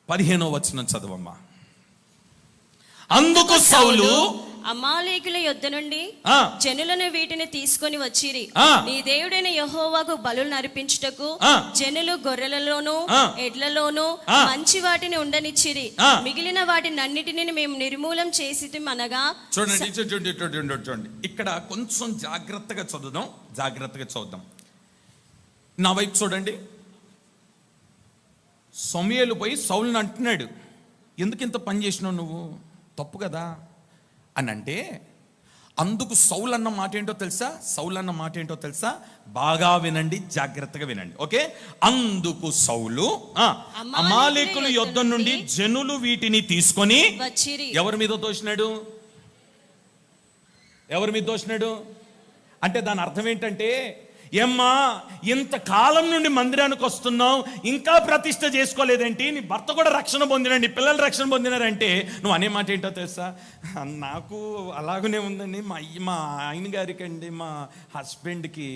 A: 15వ వచనం చదవమ్మా. అందుకు సౌలు
B: అమాలేకుల యొద్ద నుండి జనులను వీటిని తీసుకొని వచ్చిరి. నీ దేవుడైన యెహోవాకు బలులు అర్పించుటకు జనులు గొర్రెలలోను ఎడ్లలోను మంచి వాటిని ఉండనిచ్చిరి. మిగిలిన వాటిని అన్నిటిని మేము నిర్మూలం చేసి అనగా.
A: చూడండి, ఇక్కడ కొంచెం జాగ్రత్తగా చదువుదాం. నా వైపు చూడండి. సమూయేలు పోయి సౌలుని అంటున్నాడు, ఎందుకు ఇంత పని చేసినావు నువ్వు, తప్పు కదా అని అంటే, అందుకు సౌలు అన్న మాట ఏంటో తెలుసా? బాగా వినండి, జాగ్రత్తగా వినండి. ఓకే, అందుకు సౌలు అమాలేకుల యొద్ద నుండి జనులు వీటిని తీసుకొని
B: వచ్చిరి.
A: ఎవరి మీద దోషినాడు అంటే దాని అర్థం ఏంటంటే, ఏమ్మా ఇంత కాలం నుండి మందిరానికి వస్తున్నావు, ఇంకా ప్రతిష్ఠ చేసుకోలేదేంటి, నీ భర్త కూడా రక్షణ పొందినండి, పిల్లలు రక్షణ పొందినారంటే నువ్వు అనే మాట ఏంటో తెలుసా? నాకు అలాగనే ఉందండి, మా ఆయన గారికి అండి, మా హస్బెండ్కి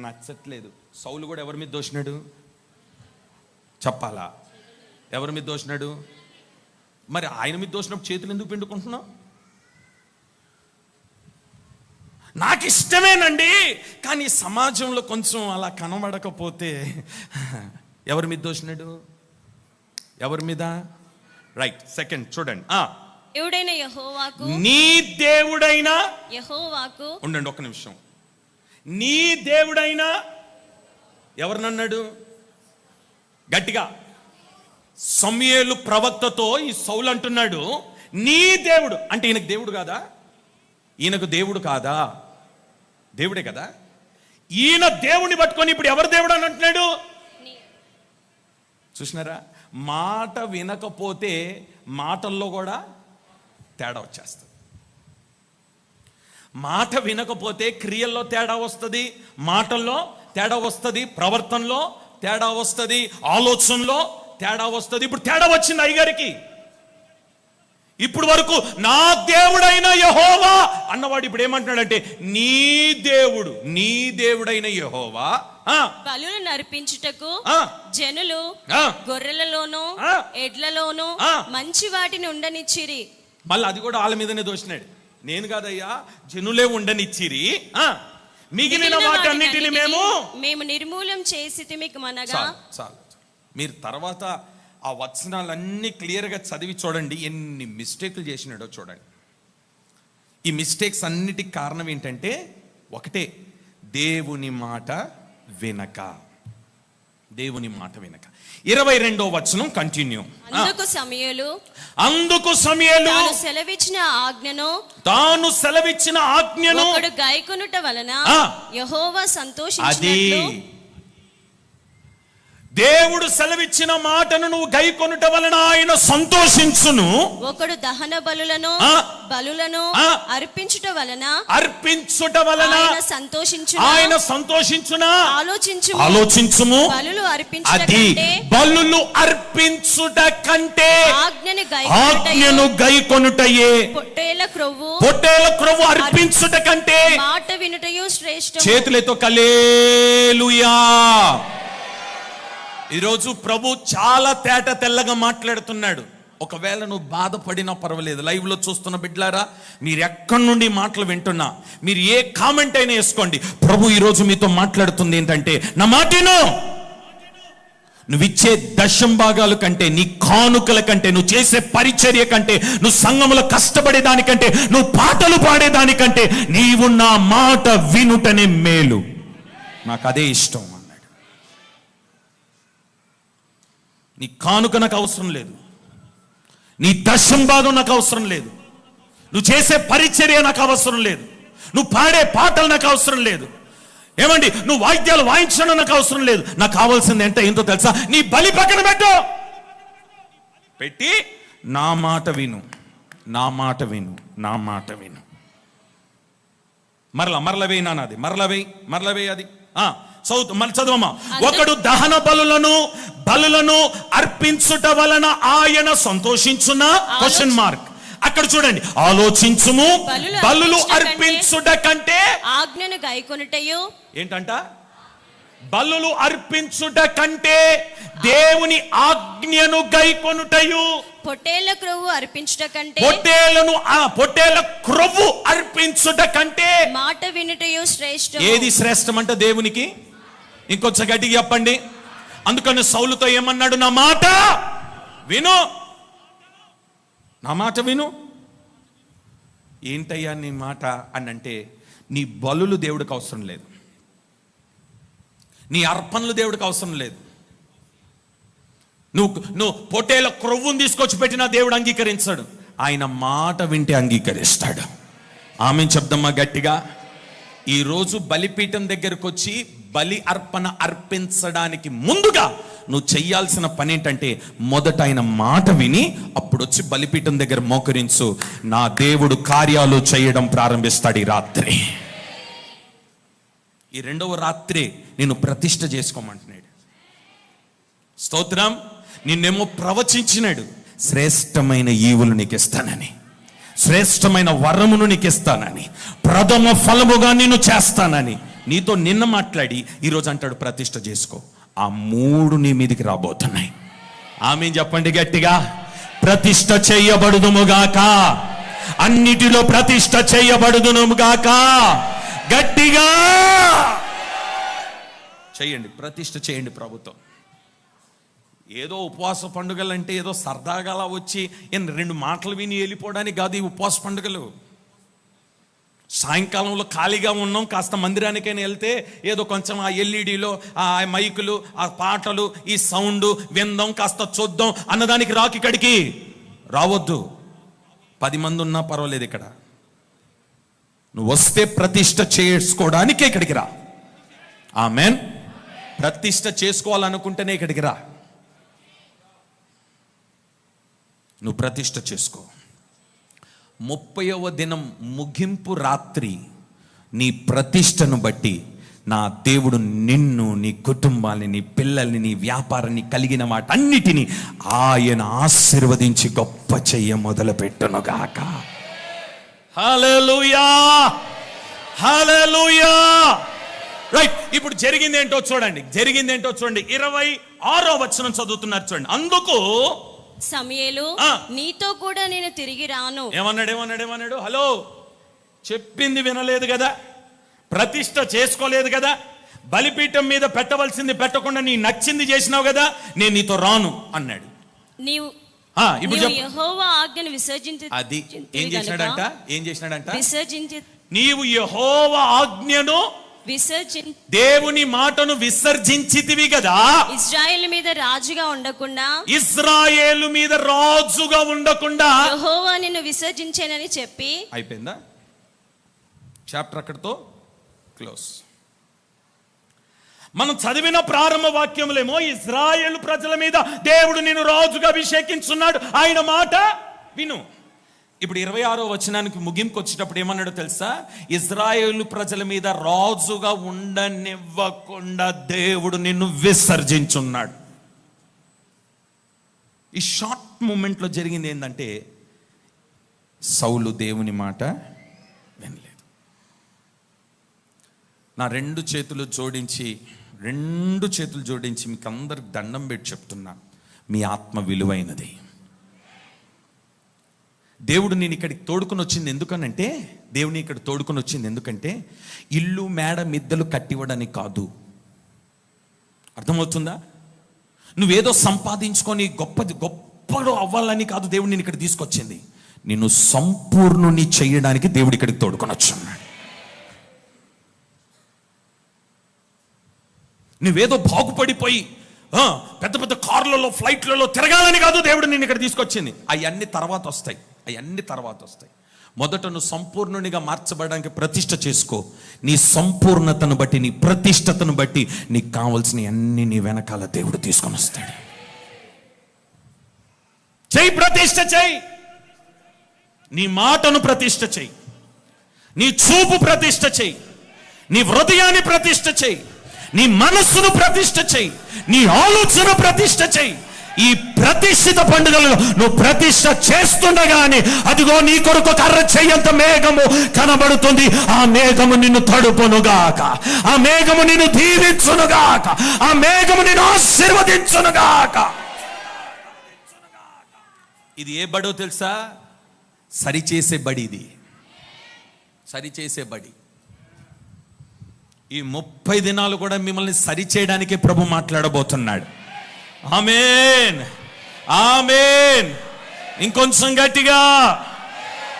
A: నచ్చట్లేదు. సౌలు కూడా ఎవరి మీద దోషినాడు చెప్పాలా? ఎవరి మీద దోషినాడు? మరి ఆయన మీద దోషినప్పుడు చేతులు ఎందుకు పిండుకుంటున్నావు? నాకు ఇష్టమేనండి, కానీ సమాజంలో కొంచెం అలా కనబడకపోతే. ఎవరి మీద దోషినాడు? ఎవరి మీద? రైట్, సెకండ్ చూడండి.
B: దేవుడైన యెహోవాకు,
A: నీ దేవుడైన
B: యెహోవాకు.
A: ఉండండి ఒక్క నిమిషం. నీ దేవుడైనా ఎవరినన్నాడు? గట్టిగా. సమూయేలు ప్రవక్తతో ఈ సౌలు అంటున్నాడు, నీ దేవుడు అంటే ఈయనకు దేవుడు కాదా? ఈయనకు దేవుడు కాదా? దేవుడే కదా. ఈయన దేవుని పట్టుకొని ఇప్పుడు ఎవరు దేవుడు అని అంటున్నాడు? చూసినారా? మాట వినకపోతే మాటల్లో కూడా తేడా వచ్చేస్తుంది. మాట వినకపోతే క్రియల్లో తేడా వస్తుంది, మాటల్లో తేడా వస్తుంది, ప్రవర్తనలో తేడా వస్తుంది, ఆలోచనలో తేడా వస్తుంది. ఇప్పుడు తేడా వచ్చింది అయ్యగారికి. ఇప్పుడు వరకు నా దేవుడైన యెహోవా అన్నవాడు ఇప్పుడు ఏమంటున్నాడంటే, నీ దేవుడైన యెహోవా
B: బలులను అర్పించుటకు జనులు గొర్రెలలోను ఎడ్లలోను మంచి వాటిని ఉండనిచ్చిరి.
A: మళ్ళీ అది కూడా వాళ్ళ మీదనే దోషినాడు. నేను కాదయ్యా, జనులే ఉండనిచ్చిరి, మిగిలిన వాటన్నిటిని మేము
B: నిర్మూలం చేసి మీకు మనగా.
A: చాలు. మీరు తర్వాత ఆ వచనాలన్నీ క్లియర్గా చదివి చూడండి, ఎన్ని మిస్టేక్లు చేసినాడో చూడండి. ఈ మిస్టేక్స్ అన్నిటికి కారణం ఏంటంటే ఒకటే, దేవుని మాట వినక. 22వ వచనం కంటిన్యూ. అందుకు సమూయేలు తాను సెలవిచ్చిన ఆజ్ఞను
B: ఒకడు గైకొనుట వలన యెహోవా సంతోషించినట్లు.
A: దేవుడు సెలవిచ్చిన మాటను నువ్వు గైకొనుట వలన ఆయన సంతోషించును.
B: ఒకడు దహన బలులను అర్పించుట వలన ఆయన సంతోషించునా. ఆలోచించుము. బలులు అర్పించుట కంటే ఆజ్ఞను గైకొనుటయే. పొట్టేల క్రొవ్వు అర్పించుట కంటే మాట వినుటయు శ్రేష్టం.
A: చేతులతో హల్లెలూయా. ఈరోజు ప్రభు చాలా తేట తెల్లగా మాట్లాడుతున్నాడు. ఒకవేళ నువ్వు బాధపడినా పర్వాలేదు, లైవ్ లో చూస్తున్న బిడ్డలారా, మీరు ఎక్కడి నుండి మాటలు వింటున్నా, మీరు ఏ కామెంట్ అయినా వేసుకోండి. ప్రభు ఈరోజు మీతో మాట్లాడుతుంది ఏంటంటే, నా మాటను నువ్విచ్చే దశం భాగాల కంటే, నీ కానుకల కంటే, నువ్వు చేసే పరిచర్య కంటే, నువ్వు సంఘములో కష్టపడేదానికంటే, నువ్వు పాటలు పాడేదానికంటే, నీవు నా మాట వినుటనే మేలు. నాకు అదే ఇష్టం అన్నాడు. నీ కానుక నాకు అవసరం లేదు, నీ దశం భాగం నాకు అవసరం లేదు, నువ్వు చేసే పరిచర్య నాకు అవసరం లేదు, నువ్వు పాడే పాటలు నాకు అవసరం లేదు, ఏమండి నువ్వు వాయిద్యాలు వాయించడం నాకు అవసరం లేదు. నాకు కావాల్సింది ఏంటో తెలుసా? నీ బలి పక్కన పెట్టి నా మాట విను, నా మాట విను, నా మాట విను. మరల వేయి నాది, మరల వేయి అది. చదువమ్మా. ఒకడు దహన బలులను అర్పించుట వలన ఆయన సంతోషించునా? Question mark. అక్కడ చూడండి, ఆలోచించుము. బలులు అర్పించుట కంటే
B: ఆజ్ఞను గైకొనుటయు.
A: ఏంటంట? బలులు అర్పించుట కంటే దేవుని ఆజ్ఞను గైకొనుటయు.
B: పొట్టేళ్ల క్రొవ్వు అర్పించుట కంటే,
A: పొట్టేళ్ల క్రొవ్వు అర్పించుట కంటే
B: మాట వినుటయు శ్రేష్టం.
A: ఏది శ్రేష్టం అంటే దేవునికి? ఇంకొంచెం గట్టిగా చెప్పండి. అందుకని సౌలుతో ఏమన్నాడు? నా మాట విను, నా మాట విను. ఏంటయ్యా నీ మాట అని అంటే, నీ బలులు దేవుడికి అవసరం లేదు, నీ అర్పణలు దేవుడికి అవసరం లేదు. నువ్వు పొట్టేల క్రొవ్వును తీసుకొచ్చి పెట్టినా దేవుడు అంగీకరించాడు, ఆయన మాట వింటే అంగీకరిస్తాడు. ఆమెన్ చెప్దమ్మా గట్టిగా. ఈరోజు బలిపీఠం దగ్గరకు వచ్చి బలి అర్పణ అర్పించడానికి ముందుగా నువ్వు చెయ్యాల్సిన పని ఏంటంటే, మొదట ఆయన మాట విని అప్పుడు వచ్చి బలిపీఠం దగ్గర మోకరించు. నా దేవుడు కార్యాలు చేయడం ప్రారంభిస్తాడు. ఈ రాత్రి, ఈ రెండవ రాత్రి నేను ప్రతిష్ఠ చేసుకోమంటున్నాడు. స్తోత్రం. నిన్నేమో ప్రవచించినాడు, శ్రేష్టమైన ఈవులు నీకు ఇస్తానని, శ్రేష్టమైన వరమును నీకు ఇస్తానని, ప్రథమ ఫలముగా నిన్ను చేస్తానని నీతో నిన్న మాట్లాడి ఈరోజు అంటాడు ప్రతిష్ఠ చేసుకో. ఆ మూడు నీ మీదికి రాబోతున్నాయి. ఆమేన్ చెప్పండి గట్టిగా. ప్రతిష్ఠ చేయబడుదుముగాక, అన్నిటిలో ప్రతిష్ఠ చేయబడుదునుగాక. గట్టిగా చేయండి, ప్రతిష్ఠ చేయండి ప్రభుత్వం. ఏదో ఉపవాస పండుగలు అంటే ఏదో సరదాగా వచ్చి రెండు మాటలు విని వెళ్ళిపోవడానికి కాదు ఈ ఉపవాస పండుగలు. సాయంకాలంలో ఖాళీగా ఉన్నాం, కాస్త మందిరానికైనా వెళ్తే ఏదో కొంచెం ఆ ఎల్ఈడిలో ఆ మైకులు, ఆ పాటలు, ఈ సౌండ్ విందాం, కాస్త చూద్దాం అన్నదానికి రాకు. ఇక్కడికి రావద్దు. 10 మంది ఉన్నా పర్వాలేదు. ఇక్కడ నువ్వు వస్తే ప్రతిష్ఠ చేసుకోవడానికే ఇక్కడికి రా. ఆమెన్. ప్రతిష్ఠ చేసుకోవాలనుకుంటేనే ఇక్కడికి రా. నువ్వు ప్రతిష్ఠ చేసుకో. 30వ దినం ముగింపు రాత్రి నీ ప్రతిష్టను బట్టి నా దేవుడు నిన్ను, నీ కుటుంబాన్ని, నీ పిల్లల్ని, నీ వ్యాపారాన్ని, కలిగిన వాటన్నిటినీ ఆయన ఆశీర్వదించి గొప్ప చెయ్య మొదలుపెట్టునుగాక. హల్లెలూయా, హల్లెలూయా. రైట్. ఇప్పుడు జరిగింది ఏంటో చూడండి, 26వ వచనం చదువుతున్నారు చూడండి. అందుకు
B: సమూయేలు, నీతో కూడా నేను తిరిగి రాను.
A: ఏమన్నాడు? హలో, చెప్పింది వినలేదు కదా, ప్రతిష్ఠ చేసుకోలేదు కదా, బలిపీఠం మీద పెట్టవలసింది పెట్టకుండా నీ నచ్చింది చేసినావు కదా, నేను నీతో రాను అన్నాడు. ఇప్పుడు
B: యెహోవా ఆజ్ఞను విసర్జించి,
A: అది ఏం చేసినాడంట?
B: విసర్జించి,
A: నీవు యెహోవా ఆజ్ఞను దేవుని మాటను విసర్జించితివి కదా,
B: ఇశ్రాయేలు మీద రాజుగా ఉండకుండా యెహోవా నిన్ను విసర్జించేనని చెప్పి.
A: అయిపోయిందా చాప్టర్? అక్కడితో క్లోజ్. మనం చదివిన ప్రారంభ వాక్యములేమో ఇజ్రాయేలు ప్రజల మీద దేవుడు నిన్ను రాజుగా అభిషేకించున్నాడు, ఆయన మాట విను. ఇప్పుడు 26వ వచనానికి ముగింపు వచ్చేటప్పుడు ఏమన్నాడో తెలుసా? ఇజ్రాయేలు ప్రజల మీద రాజుగా ఉండనివ్వకుండా దేవుడు నిన్ను విసర్జించున్నాడు. ఈ షార్ట్ మూమెంట్లో జరిగింది ఏంటంటే, సౌలు దేవుని మాట వినలేదు. నా రెండు చేతులు జోడించి మీకు అందరికి దండం పెట్టి చెప్తున్నా, మీ ఆత్మ విలువైనది. దేవుడు నేను ఇక్కడికి తోడుకొని వచ్చింది ఎందుకంటే ఇల్లు మేడ మిద్దెలు కట్టివ్వడానికి కాదు. అర్థమవుతుందా? నువ్వేదో సంపాదించుకొని గొప్పలో అవ్వాలని కాదు దేవుడు నేను ఇక్కడ తీసుకొచ్చింది. నిన్ను సంపూర్ణుని చేయడానికి దేవుడు ఇక్కడికి తోడుకొని వచ్చున్నాడు. నువ్వేదో బాగుపడిపోయి పెద్ద పెద్ద కార్లలో ఫ్లైట్లలో తిరగాలని కాదు దేవుడు నేను ఇక్కడ తీసుకొచ్చింది. అవన్నీ తర్వాత వస్తాయి. మొదట నువ్వు సంపూర్ణునిగా మార్చబడడానికి ప్రతిష్ఠ చేసుకో. నీ సంపూర్ణతను బట్టి, నీ ప్రతిష్టతను బట్టి నీకు కావాల్సిన అన్ని నీ వెనకాల దేవుడు తీసుకొని వస్తాడు. ప్రతిష్ఠ చెయ్యి. నీ మాటను ప్రతిష్ఠ చెయ్యి, నీ చూపు ప్రతిష్ఠ చెయ్యి, నీ హృదయాన్ని ప్రతిష్ఠ చెయ్యి, నీ మనస్సును ప్రతిష్ఠ చెయ్యి, నీ ఆలోచన ప్రతిష్ఠ చెయ్యి. ఈ ప్రతిష్ఠిత పండుగలలో నువ్వు ప్రతిష్ఠ చేస్తుండగానే అదిగో నీ కొరకు కర్ర చెయ్యంత మేఘము కనబడుతుంది. ఆ మేఘము నిన్ను తడుపునుగాక, ఆ మేఘము నిన్ను దీవించునుగాక, ఆ మేఘము నిన్ను ఆశీర్వదించునుగాక. ఇది ఏ బడో తెలుసా? సరిచేసే బడి. ఇది సరిచేసే బడి. ఈ 30 దినాలు కూడా మిమ్మల్ని సరిచేయడానికి ప్రభు మాట్లాడబోతున్నాడు. ఆమేన్, ఆమేన్. ఇంకొంచెం గట్టిగా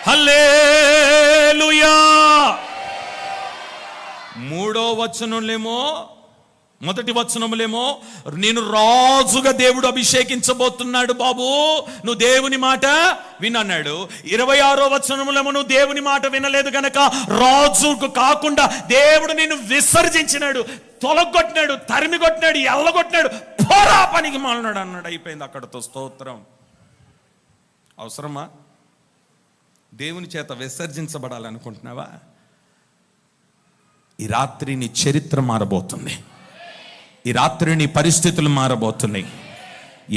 A: హల్లెలూయా. 3వ వచనంలేమో, మొదటి వచనములేమో నేను రాజుగా దేవుడు అభిషేకించబోతున్నాడు బాబు, నువ్వు దేవుని మాట వినన్నాడు. 26వ వచనములేమో నువ్వు దేవుని మాట వినలేదు గనక రాజుకు కాకుండా దేవుడు నిన్ను విసర్జించినాడు, తొలగొట్టినాడు, తరిమి కొట్టినాడు, ఎల్లగొట్టినాడు, పోరా పనికి మాలినాడు అన్నాడు. అయిపోయింది అక్కడతో. స్తోత్రం. అవసరమా? దేవుని చేత విసర్జించబడాలనుకుంటున్నావా? ఈ రాత్రి నీ చరిత్ర మారబోతుంది. ఈ రాత్రి నీ పరిస్థితులు మారబోతున్నాయి.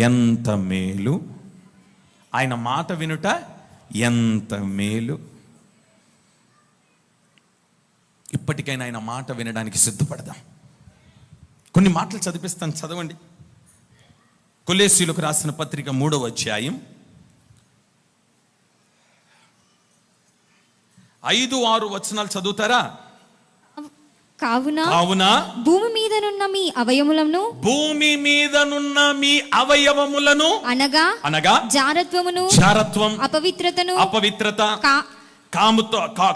A: ఎంత మేలు ఆయన మాట వినుట, ఎంత మేలు. ఇప్పటికైనా ఆయన మాట వినడానికి సిద్ధపడదాం. కొన్ని మాటలు చదివిస్తాను, చదవండి. కొలెస్సీయులకు రాసిన పత్రిక 3వ అధ్యాయం 5-6 వచనాలు చదువుతారా?
C: కావున
B: భూమి మీదనున్న మీ అవయవములను అనగా జారత్వం, అపవిత్రత,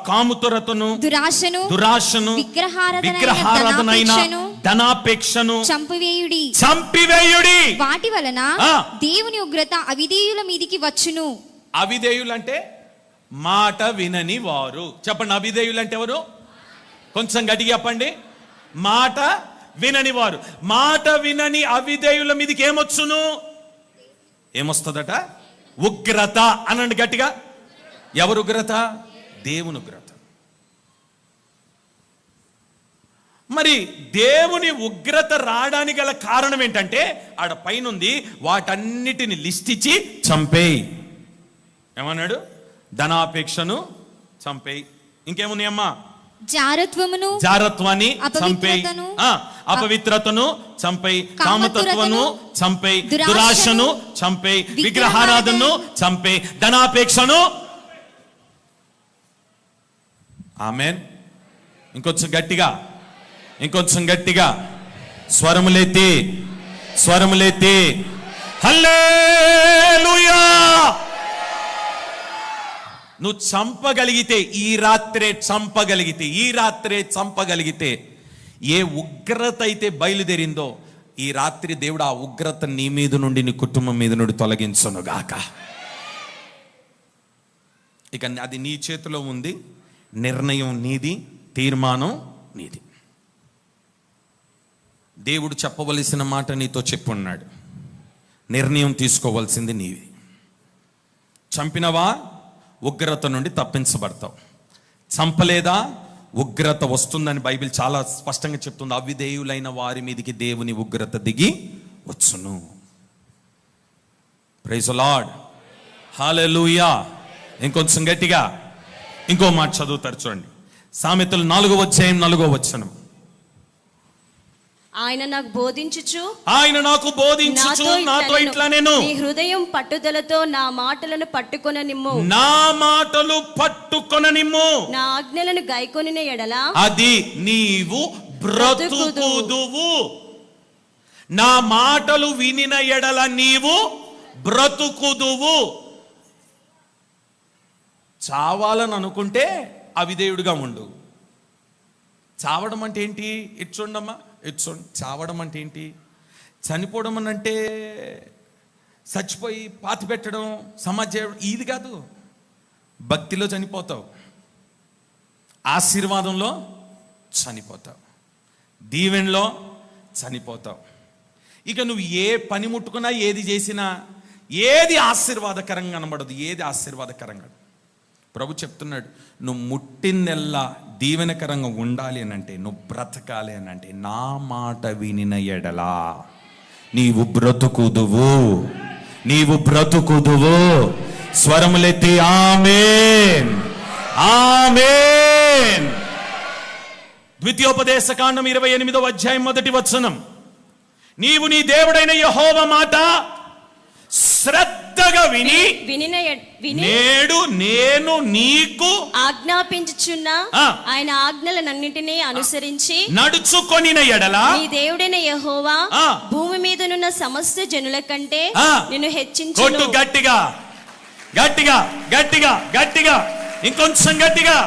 B: కాముతరతను, దురాశను, విగ్రహారాధనైన ధనాపేక్షను చంపివేయుడి.
C: వాటి వలన దేవుని ఉగ్రత అవిధేయుల మీదికి వచ్చును.
A: అవిధేయులు అంటే మాట వినని వారు. చెప్పండి, అవిధేయులు అంటే ఎవరు? కొంచెం గట్టిగా చెప్పండి. మాట వినని వారు. మాట వినని అవిధేయుల మీదకి ఏమొచ్చును? ఏమొస్తుందట? ఉగ్రత. అనండి గట్టిగా. ఎవరు ఉగ్రత? దేవుని ఉగ్రత. మరి దేవుని ఉగ్రత రావడానికి గల కారణం ఏంటంటే ఆడ పైనుంది, వాటన్నిటిని లిస్ట్ ఇచ్చి చంపేయి. ఏమన్నాడు? ధనాపేక్షను చంపేయి. ఇంకేమున్నాయమ్మా? జారత్వాన్ని చంపేయి, అపవిత్రతను చంపేయి, కామతత్వను చంపేయి, దురాశను చంపేయి, విగ్రహారాధనను చంపేయి, ధనాపేక్షను. ఆమేన్. ఇంకొంచెం గట్టిగా స్వరములెత్తి హల్లెలూయా. నువ్వు చంపగలిగితే, ఈ రాత్రే చంపగలిగితే ఏ ఉగ్రత అయితే బయలుదేరిందో ఈ రాత్రి దేవుడు ఆ ఉగ్రత నీ మీద నుండి, నీ కుటుంబం మీద నుండి తొలగించునుగాక. ఇక అది నీ చేతిలో ఉంది. నిర్ణయం నీది, తీర్మానం నీది. దేవుడు చెప్పవలసిన మాట నీతో చెప్పున్నాడు. నిర్ణయం తీసుకోవాల్సింది నీవి. చంపినవా, ఉగ్రత నుండి తప్పించబడతావు. చంపలేదా, ఉగ్రత వస్తుందని బైబిల్ చాలా స్పష్టంగా చెప్తుంది. అవిధేయులైన వారి మీదకి దేవుని ఉగ్రత దిగి వచ్చును. ప్రైజ్ ది లార్డ్, హల్లెలూయా. ఇంకొంచెం గట్టిగా ఇంకో మాట చదువుతారు చూడండి. సామెతలు 4వ అధ్యాయం 4వ వచనం.
B: ఆయన నాకు బోధించుచు
A: నాతో ఇట్లా నేను
B: నీ హృదయం పట్టుదలతో నా మాటలను పట్టుకొననిమ్ము,
A: నా మాటలు పట్టుకొననిమ్ము,
B: నా ఆజ్ఞలను గైకొనిన ఎడల
A: అది నీవు బ్రతుకుదువు. నా మాటలు వినిన ఎడల నీవు బ్రతుకుదువు. చావాలని అనుకుంటే అవిధేయుడిగా ఉండు. చావడం అంటే ఏంటి? ఇటు చూడమ్మా, ఇటు చూడండి. చావడం అంటే ఏంటి? చనిపోవడం అని అంటే చచ్చిపోయి పాతి పెట్టడం, సమాజం, ఇది కాదు. భక్తిలో చనిపోతావు, ఆశీర్వాదంలో చనిపోతావు, దీవెనలో చనిపోతావు. ఇక నువ్వు ఏ పని ముట్టుకున్నా, ఏది చేసినా, ఏది ఆశీర్వాదకరంగా కనబడదు, ఏది ఆశీర్వాదకరంగా. ప్రభు చెప్తున్నాడు, నువ్వు ముట్టిందెల్లా దీవెనకరంగా ఉండాలి అని అంటే, నువ్వు బ్రతకాలి అని అంటే, నా మాట వినిన ఎడలా నీవు బ్రతుకుదువు, నీవు బ్రతుకుదువు. స్వరములెత్తి ఆమేన్, ఆమేన్. ద్వితీయోపదేశకాండం 28వ అధ్యాయం 1వ వచనం. నీవు నీ దేవుడైన యెహోవా మాట శ్రద్ధగా విని నేడు నేను నీకు
B: ఆజ్ఞాపించుచున్న ఆయన ఆజ్ఞలన్నింటినీ అనుసరించి
A: నడుచుకొనిన ఎడల
B: నీ దేవుడైన యెహోవా భూమి మీదనున్న సమస్త జనుల కంటే నిన్ను హెచ్చించును.
A: కొట్టు గట్టిగా, గట్టిగా, గట్టిగా, గట్టిగా, ఇంకొంచెం గట్టిగా.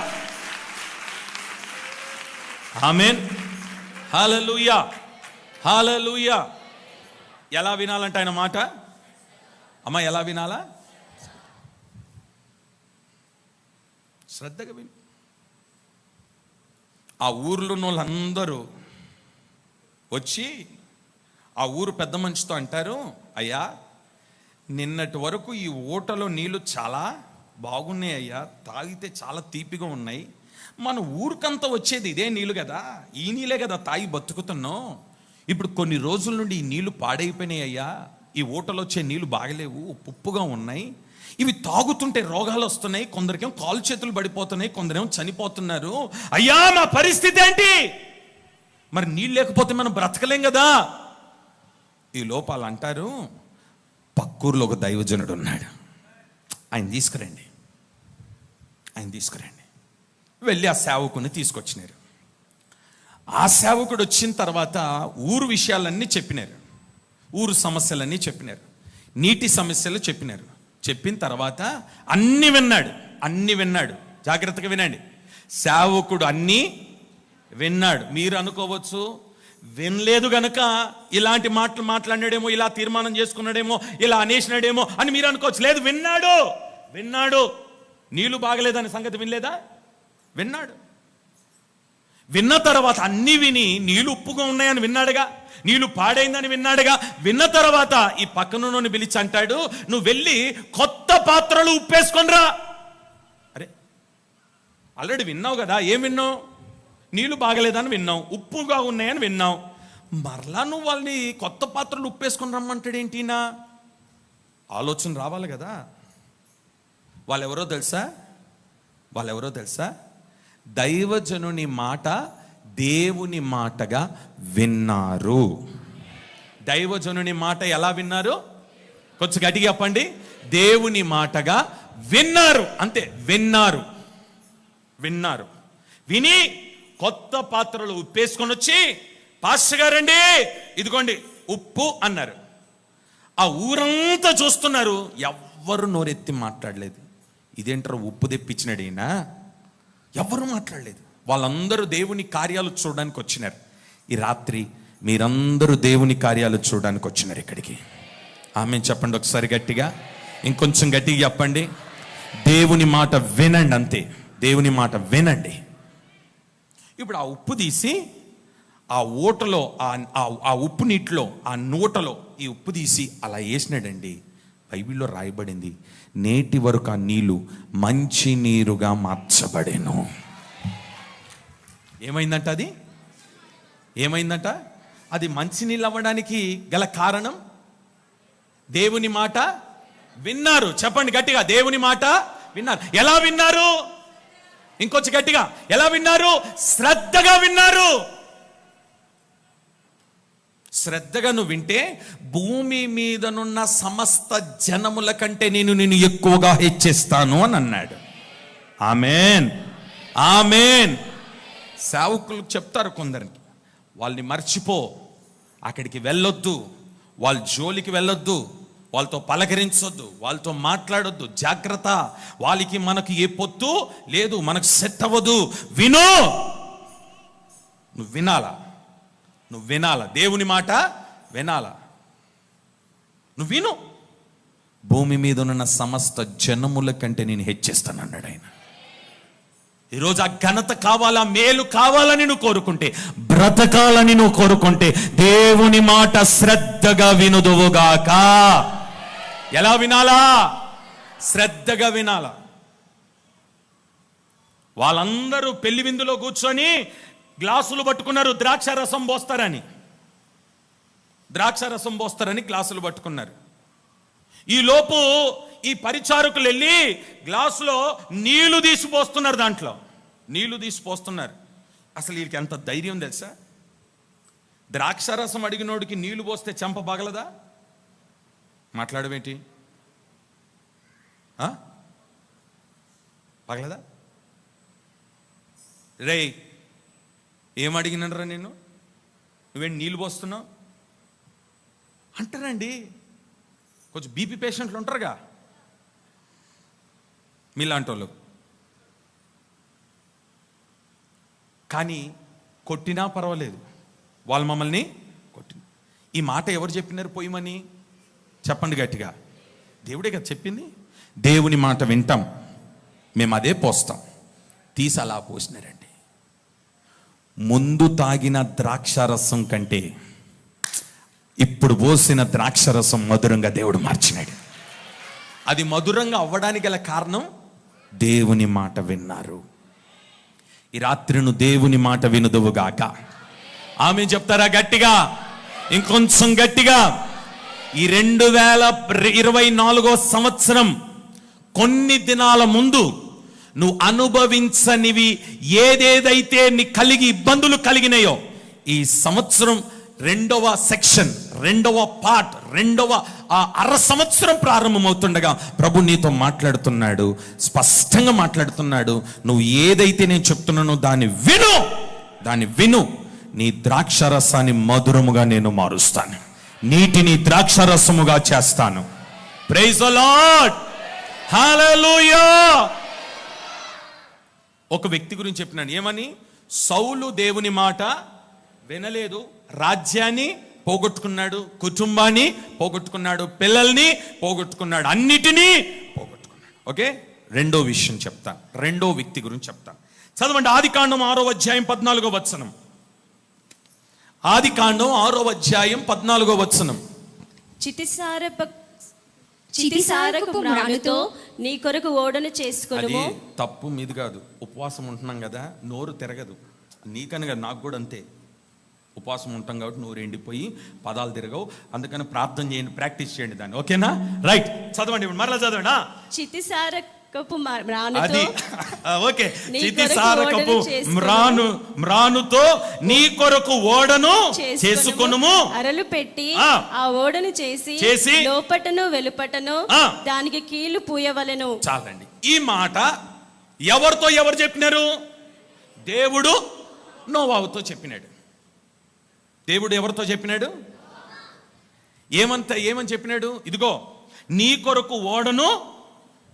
A: ఆమేన్, హల్లెలూయా, హల్లెలూయా. ఎలా వినాలంటే ఆయన మాట? అమ్మ, ఎలా వినాలా? శ్రద్ధగా విను. ఆ ఊర్లో ఉన్న వాళ్ళందరూ వచ్చి ఆ ఊరు పెద్ద మనిషితో అంటారు, అయ్యా, నిన్నటి వరకు ఈ ఊటలో నీళ్లు చాలా బాగున్నాయి అయ్యా, తాగితే చాలా తీపిగా ఉన్నాయి. మన ఊరికంతా వచ్చేది ఇదే నీళ్ళు కదా, ఈ నీళ్ళే కదా తాగి బతుకుతున్నాం. ఇప్పుడు కొన్ని రోజుల నుండి ఈ నీళ్లు పాడైపోయినాయి అయ్యా, ఈ ఊటలో వచ్చే నీళ్లు బాగలేవు, ఉప్పుగా ఉన్నాయి. ఇవి తాగుతుంటే రోగాలు వస్తున్నాయి, కొందరికేమో కాలు చేతులు పడిపోతున్నాయి, కొందరేమో చనిపోతున్నారు. అయ్యా, మా పరిస్థితి ఏంటి? మరి నీళ్ళు లేకపోతే మనం బ్రతకలేం కదా. ఈ లోపాలు అంటారు, పక్కూరులో ఒక దైవజనుడు ఉన్నాడు, ఆయన తీసుకురండి, ఆయన తీసుకురండి. వెళ్ళి ఆ సేవకుని తీసుకొచ్చినారు. ఆ సేవకుడు వచ్చిన తర్వాత ఊరు విషయాలన్నీ చెప్పినారు, ఊరు సమస్యలన్నీ చెప్పినారు, నీటి సమస్యలు చెప్పినారు. చెప్పిన తర్వాత అన్ని విన్నాడు. జాగ్రత్తగా వినండి. సేవకుడు అన్నీ విన్నాడు. మీరు అనుకోవచ్చు, వినలేదు గనక ఇలాంటి మాటలు మాట్లాడాడేమో, ఇలా తీర్మానం చేసుకున్నాడేమో, ఇలా అనేసినాడేమో అని మీరు అనుకోవచ్చు. లేదు, విన్నాడు. నీళ్లు బాగలేదనే సంగతి వినలేదా? విన్నాడు. విన్న తర్వాత అన్ని విని నీళ్లు ఉప్పుగా ఉన్నాయని విన్నాడుగా, నీళ్లు పాడైందని విన్నాడుగా. విన్న తర్వాత ఈ పక్కన పిలిచి అంటాడు, నువ్వు వెళ్ళి కొత్త పాత్రలు ఉప్పేసుకొనిరా. అరే, ఆల్రెడీ విన్నావు కదా, ఏం విన్నావు? నీళ్లు బాగలేదని విన్నావు, ఉప్పుగా ఉన్నాయని విన్నావు. మరలా నువ్వు వాళ్ళని కొత్త పాత్రలు ఉప్పేసుకొని రమ్మంటాడేంటినా? ఆలోచన రావాలి కదా. వాళ్ళెవరో తెలుసా? దైవజనుని మాట దేవుని మాటగా విన్నారు. దైవజనుని మాట ఎలా విన్నారు? కొంచెం గట్టిగా చెప్పండి. దేవుని మాటగా విన్నారు. అంతే, విన్నారు. విని కొత్త పాత్రలు ఉప్పేసుకొని వచ్చి, పాస్టర్ గారండి ఇదిగోండి ఉప్పు అన్నారు. ఆ ఊరంతా చూస్తున్నారు, ఎవ్వరు నోరెత్తి మాట్లాడలేదు. ఇదేంటారు, ఉప్పు తెప్పించినాడు ఈయన? ఎవరు మాట్లాడలేదు. వాళ్ళందరూ దేవుని కార్యాలు చూడడానికి వచ్చినారు. ఈ రాత్రి మీరందరూ దేవుని కార్యాలు చూడడానికి వచ్చినారు ఇక్కడికి. ఆమె చెప్పండి ఒకసారి గట్టిగా, ఇంకొంచెం గట్టిగా చెప్పండి. దేవుని మాట వినండి, అంతే. దేవుని మాట వినండి. ఇప్పుడు ఆ ఉప్పు తీసి ఆ ఊటలో ఆ ఉప్పు నీటిలో ఆ నూటలో ఈ ఉప్పు తీసి అలా వేసినాడండి. బైబిల్లో రాయబడింది, నేటి వరకు ఆ నీళ్లు మంచి నీరుగా మార్చబడేను. ఏమైందంట అది? ఏమైందంట? అది మంచినీళ్ళు అవ్వడానికి గల కారణం దేవుని మాట విన్నారు. చెప్పండి గట్టిగా, దేవుని మాట విన్నారు. ఎలా విన్నారు? ఇంకొంచెం గట్టిగా, ఎలా విన్నారు? శ్రద్ధగా విన్నారు. శ్రద్ధగా నువ్వు వింటే భూమి మీదనున్న సమస్త జనముల కంటే నేను ఎక్కువగా హెచ్చిస్తాను అని అన్నాడు. ఆమేన్, ఆమేన్. సేవకులు చెప్తారు కొందరికి, వాళ్ళని మర్చిపో, అక్కడికి వెళ్ళొద్దు, వాళ్ళ జోలికి వెళ్ళొద్దు, వాళ్ళతో పలకరించొద్దు, వాళ్ళతో మాట్లాడొద్దు, జాగ్రత్త, వాళ్ళకి మనకు ఏ పొత్తు లేదు, మనకు సెట్ అవ్వదు. విను, నువ్వు వినాలా, నువ్వు వినాలా, దేవుని మాట వినాలా, నువ్వు విను. భూమి మీద ఉన్న సమస్త జనముల కంటే నేను హెచ్చిస్తాను అన్నాడు ఆయన. ఈరోజు ఆ ఘనత కావాలా, మేలు కావాలని నువ్వు కోరుకుంటే, బ్రతకాలని నువ్వు కోరుకుంటే, దేవుని మాట శ్రద్ధగా వినుదువుగాక. ఎలా వినాలా? శ్రద్ధగా వినాలా. వాళ్ళందరూ పెళ్లి విందులో కూర్చొని గ్లాసులు పట్టుకున్నారు, ద్రాక్ష రసం పోస్తారని గ్లాసులు పట్టుకున్నారు. ఈ లోపు ఈ పరిచారకులు వెళ్ళి గ్లాసులో నీళ్లు తీసిపోస్తున్నారు, దాంట్లో నీళ్లు తీసిపోస్తున్నారు. అసలు వీరికి ఎంత ధైర్యం తెలుసా? ద్రాక్షారసం అడిగినోడికి నీళ్లు పోస్తే చెంప పగలదా? మాట్లాడవేంటి? పగలదా? రే, ఏం అడిగినరా నేను, నువ్వేంటి నీళ్ళు పోస్తున్నావు అంటారండి. కొంచెం బీపీ పేషెంట్లు ఉంటారుగా మీలాంటి వాళ్ళు. కానీ కొట్టినా పర్వాలేదు, వాళ్ళు మమ్మల్ని కొట్టిన. ఈ మాట ఎవరు చెప్పినారు పోయమని? చెప్పండి గట్టిగా. దేవుడే కదా చెప్పింది. దేవుని మాట వింటాం, మేము అదే పోస్తాం. తీసి అలా పోసినారండి. ముందు తాగిన ద్రాక్షారసం కంటే ఇప్పుడు పోసిన ద్రాక్షరసం మధురంగా దేవుడు మార్చినాడు. అది మధురంగా అవ్వడానికి గల కారణం దేవుని మాట విన్నారు. ఈ రాత్రి నువ్వు దేవుని మాట వినుదువుగాక. ఆమె చెప్తారా గట్టిగా? ఇంకొంచెం గట్టిగా. ఈ 2024 సంవత్సరం కొన్ని దినాల ముందు నువ్వు అనుభవించనివి ఏదేదైతే నీ కలిగి ఇబ్బందులు కలిగినాయో, ఈ సంవత్సరం రెండవ సెక్షన్, రెండవ పార్ట్, రెండవ అర సంవత్సరం ప్రారంభమవుతుండగా ప్రభు నీతో మాట్లాడుతున్నాడు, స్పష్టంగా మాట్లాడుతున్నాడు. నువ్వు ఏదైతే నేను చెప్తున్నానో దాన్ని విను. నీ ద్రాక్షరసాన్ని మధురముగా నేను మారుస్తాను, నీటిని ద్రాక్షరసముగా చేస్తాను. ప్రైజ్ ది లార్డ్, హల్లెలూయా. ఒక వ్యక్తి గురించి చెప్పినాను, ఏమని? సౌలు దేవుని మాట వినలేదు, రాజ్యాన్ని పోగొట్టుకున్నాడు, కుటుంబాన్ని పోగొట్టుకున్నాడు, పిల్లల్ని పోగొట్టుకున్నాడు, అన్నిటినీ పోగొట్టుకున్నాడు. ఓకే, రెండో విషయం చెప్తాను, రెండో వ్యక్తి గురించి చెప్తాను. చదవండి ఆదికాండం 6వ అధ్యాయం 14వ వచనం. ఆదికాండం 6వ అధ్యాయం 14వ వచనం.
B: చితిసారపు మ్రానుతో నీ కొరకు ఓడను చేసుకొనుము.
A: తప్పు మీది కాదు, ఉపవాసం ఉంటున్నాం కదా, నోరు తిరగదు. నీకని కదా, నాకు కూడా అంతే. ఉపవాసం ఉంటాం కాబట్టి నోరు ఎండిపోయి పదాలు తిరగవు. అందుకని ప్రార్థన చేయండి, ప్రాక్టీస్ చేయండి దాన్ని. ఓకేనా? రైట్, చదవండి, మరలా చదవండి.
B: చితిసారకపు
A: మ్రానుతో నీ కొరకు ఓడను చేసుకొనుము.
B: అరలు పెట్టి ఆ ఓడను చేసి లోపటను వెలుపటను దానికి కీలు పూయవలెను.
A: చాలండి. ఈ మాట ఎవరితో ఎవరు చెప్పినారు? దేవుడు నోవాహుతో చెప్పినాడు. దేవుడు ఎవరితో చెప్పినాడు? ఏమని చెప్పినాడు? ఇదిగో నీ కొరకు ఓడను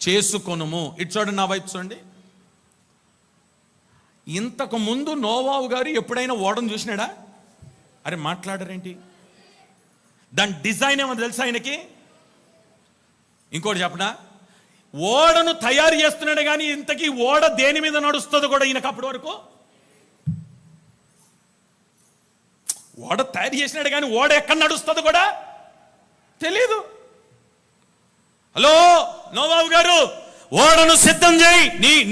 A: చేసుకొనుము. ఇటు చూడండి, నా వైపు చూడండి. ఇంతకు ముందు నోవాహు గారు ఎప్పుడైనా ఓడను చూసినాడా? అరే మాట్లాడరేంటి? దాని డిజైన్ ఏమో తెలుసా ఆయనకి? ఇంకోటి చెప్పనా, ఓడను తయారు చేస్తున్నాడు కానీ ఇంతకీ ఓడ దేని మీద నడుస్తుందో కూడా ఈయనకు అప్పటి వరకు ఓడ తయారు చేసినాడు కానీ ఓడ ఎక్కడ నడుస్తుంది కూడా తెలియదు. హలో నోవాబు గారు, ఓడను సిద్ధం చేయి,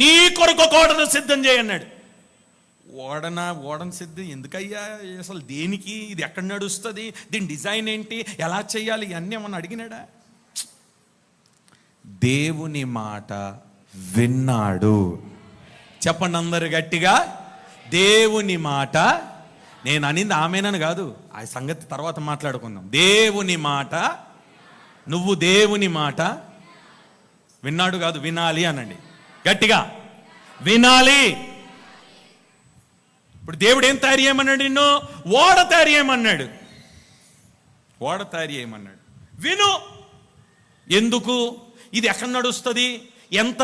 A: నీ కొరకు ఒక ఓడను సిద్ధం చేయి అన్నాడు. ఓడను సిద్ధం ఎందుకయ్యా, అసలు దేనికి, ఇది ఎక్కడ నడుస్తుంది, దీని డిజైన్ ఏంటి, ఎలా చేయాలి, ఇవన్నీ ఏమన్నా అడిగినాడా? దేవుని మాట విన్నాడు. చెప్పండి అందరు గట్టిగా, దేవుని మాట. నేను అనింది ఆమెనని కాదు, ఆ సంగతి తర్వాత మాట్లాడుకుందాం. దేవుని మాట, నువ్వు దేవుని మాట విన్నాడు కాదు, వినాలి అనండి గట్టిగా, వినాలి. ఇప్పుడు దేవుడు ఏం తయారు చేయమన్నాడు? నిన్ను ఓడ తయారు చేయమన్నాడు, ఓడ తయారు చేయమన్నాడు. విను. ఎందుకు, ఇది ఎక్కడ నడుస్తుంది, ఎంత,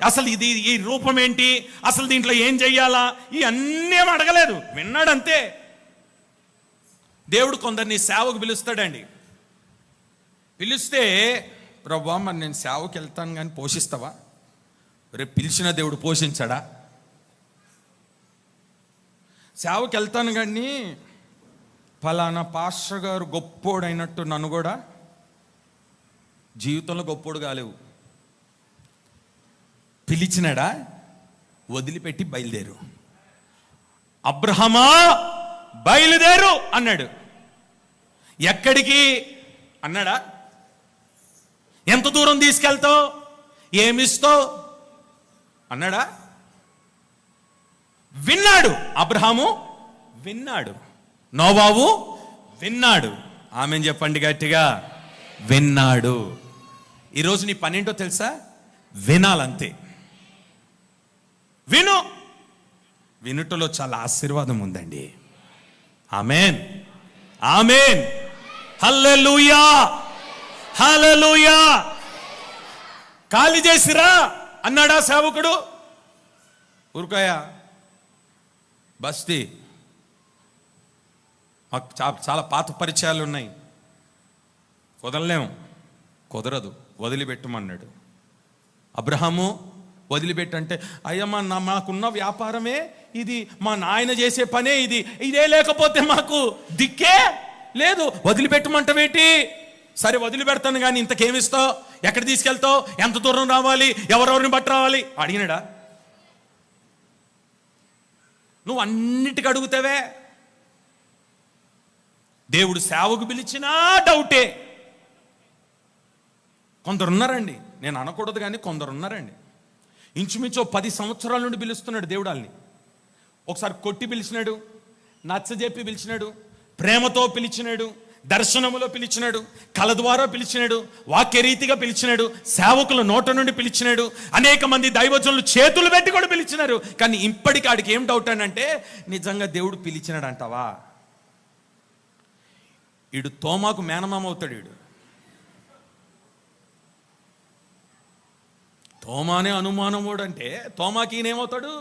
A: అసలు ఇది ఈ రూపం ఏంటి, అసలు దీంట్లో ఏం చెయ్యాలా, ఇవన్నీ ఏం అడగలేదు, విన్నాడు అంతే. దేవుడు కొందరిని సేవకు పిలుస్తాడండి. పిలిస్తే, ప్రభువా మరి నేను సేవకి వెళ్తాను కానీ పోషిస్తావా? రేపు పిలిచిన దేవుడు పోషించాడా? సేవకి వెళ్తాను కానీ ఫలానా పాస్టర్ గారు గొప్పోడైనట్టు నన్ను కూడా జీవితంలో గొప్పోడు కాలేవు. పిలిచినాడా? వదిలిపెట్టి బయలుదేరు. అబ్రహమా బయలుదేరు అన్నాడు. ఎక్కడికి అన్నాడా? ఎంత దూరం తీసుకెళ్తావు, ఏమిస్తావు అన్నాడా? విన్నాడు. అబ్రహాము విన్నాడు, నోవాబు విన్నాడు. ఆమెన్ చెప్పండి గట్టిగా, విన్నాడు. ఈరోజు నీ పనేంటో తెలుసా? వినాలంతే. విను. వినుటలో చాలా ఆశీర్వాదం ఉందండి. ఆమెన్, ఆమెన్, హల్లెలూయా, హల్లెలూయా. ఖాళీ చేసిరా అన్నాడా సేవకుడు? ఊరుకోయా, బస్తీ మాకు చాలా పాత పరిచయాలు ఉన్నాయి, వదలలేము. కుదరదు, వదిలిపెట్టమన్నాడు. అబ్రహాము వదిలిపెట్టంటే, అయ్యమ్మా మాకున్న వ్యాపారమే ఇది, మా నాయన చేసే పనే ఇది, ఇదే లేకపోతే మాకు దిక్కే లేదు, వదిలిపెట్టమంటవేటి? సరే వదిలిపెడతాను కానీ ఇంతకేమిస్తావు, ఎక్కడ తీసుకెళ్తావు, ఎంత దూరం రావాలి, ఎవరెవరిని బట్టి రావాలి అడిగినాడా? నువ్వు అన్నిటికీ అడుగుతావే. దేవుడు సేవకు పిలిచినా డౌటే. కొందరున్నారండి, నేను అనకూడదు కానీ కొందరున్నారండి, ఇంచుమించు 10 సంవత్సరాల నుండి పిలుస్తున్నాడు దేవుడు వాళ్ళని. ఒకసారి కొట్టి పిలిచినాడు, నచ్చజెప్పి పిలిచినాడు, ప్రేమతో పిలిచినాడు, దర్శనములో పిలిచినాడు, కళ ద్వారా పిలిచినాడు, వాక్యరీతిగా పిలిచినాడు, సేవకుల నోట నుండి పిలిచినాడు, అనేక మంది దైవజనులు చేతులు పెట్టి కూడా పిలిచినారు. కానీ ఇప్పటికి ఆడికి ఏం డౌట్ అంటే, నిజంగా దేవుడు పిలిచినాడు అంటావా? ఈడు తోమాకు మేనమామ అవుతాడు. ఈడు తోమానే అనుమానముడు అంటే తోమాకి ఈయనేమవుతాడు?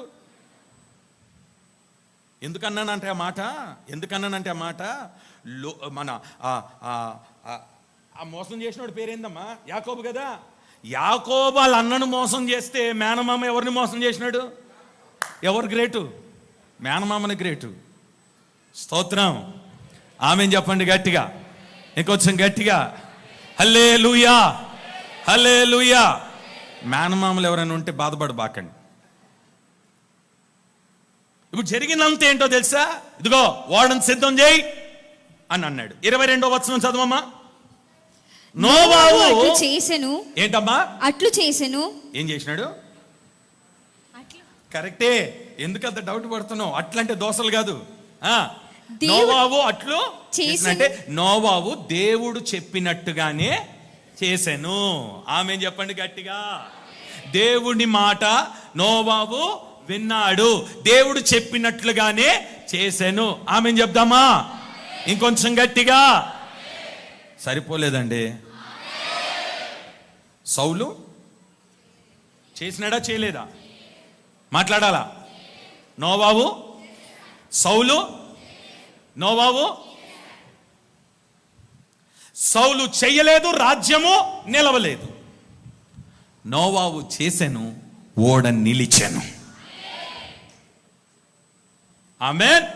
A: ఎందుకన్నానంటే ఆ మాట మన ఆ మోసం చేసినోడు పేరేందమ్మా? యాకోబు కదా. యాకోబు వాళ్ళ అన్నను మోసం చేస్తే మేనమామ ఎవరిని మోసం చేసినాడు? ఎవరు గ్రేటు? మేనమామని గ్రేటు. స్తోత్రం, ఆమెన్ చెప్పండి గట్టిగా, ఇంకొంచెం గట్టిగా, హల్లెలూయా, హల్లెలూయా. మేనమామలు ఎవరైనా ఉంటే బాధపడబాకండి. ఇప్పుడు జరిగినంత ఏంటో తెలుసా? ఇదిగో ఓడను సిద్ధం చేయి అని అన్నాడు. 22వ వచనం చదవమ్మా. నోవాబు
C: అట్లు చేసెను.
A: ఏంటమ్మా?
C: అట్లు చేసెను.
A: ఏం చేసినాడు? కరెక్టే. ఎందుకంత డౌట్ పడుతున్నావు? అట్లంటే దోసలు కాదు. నోవాబు అట్లు చేసినంటే నోవాబు దేవుడు చెప్పినట్టుగానే చేశాను. ఆమె చెప్పండి గట్టిగా. దేవుని మాట నోవాబు విన్నాడు, దేవుడు చెప్పినట్లుగానే చేశాను. ఆమె చెప్దామా? ఇంకొంచెం గట్టిగా. సరిపోలేదండి. సౌలు చేసినాడా చేయలేదా? మాట్లాడాలా? నోవాబు సౌలు నోవాబు సౌలు చెయ్యలేదు, రాజ్యము నిలవలేదు. నోవాబు చేసెను, ఓడ నిలిచెను. ఆమేన్.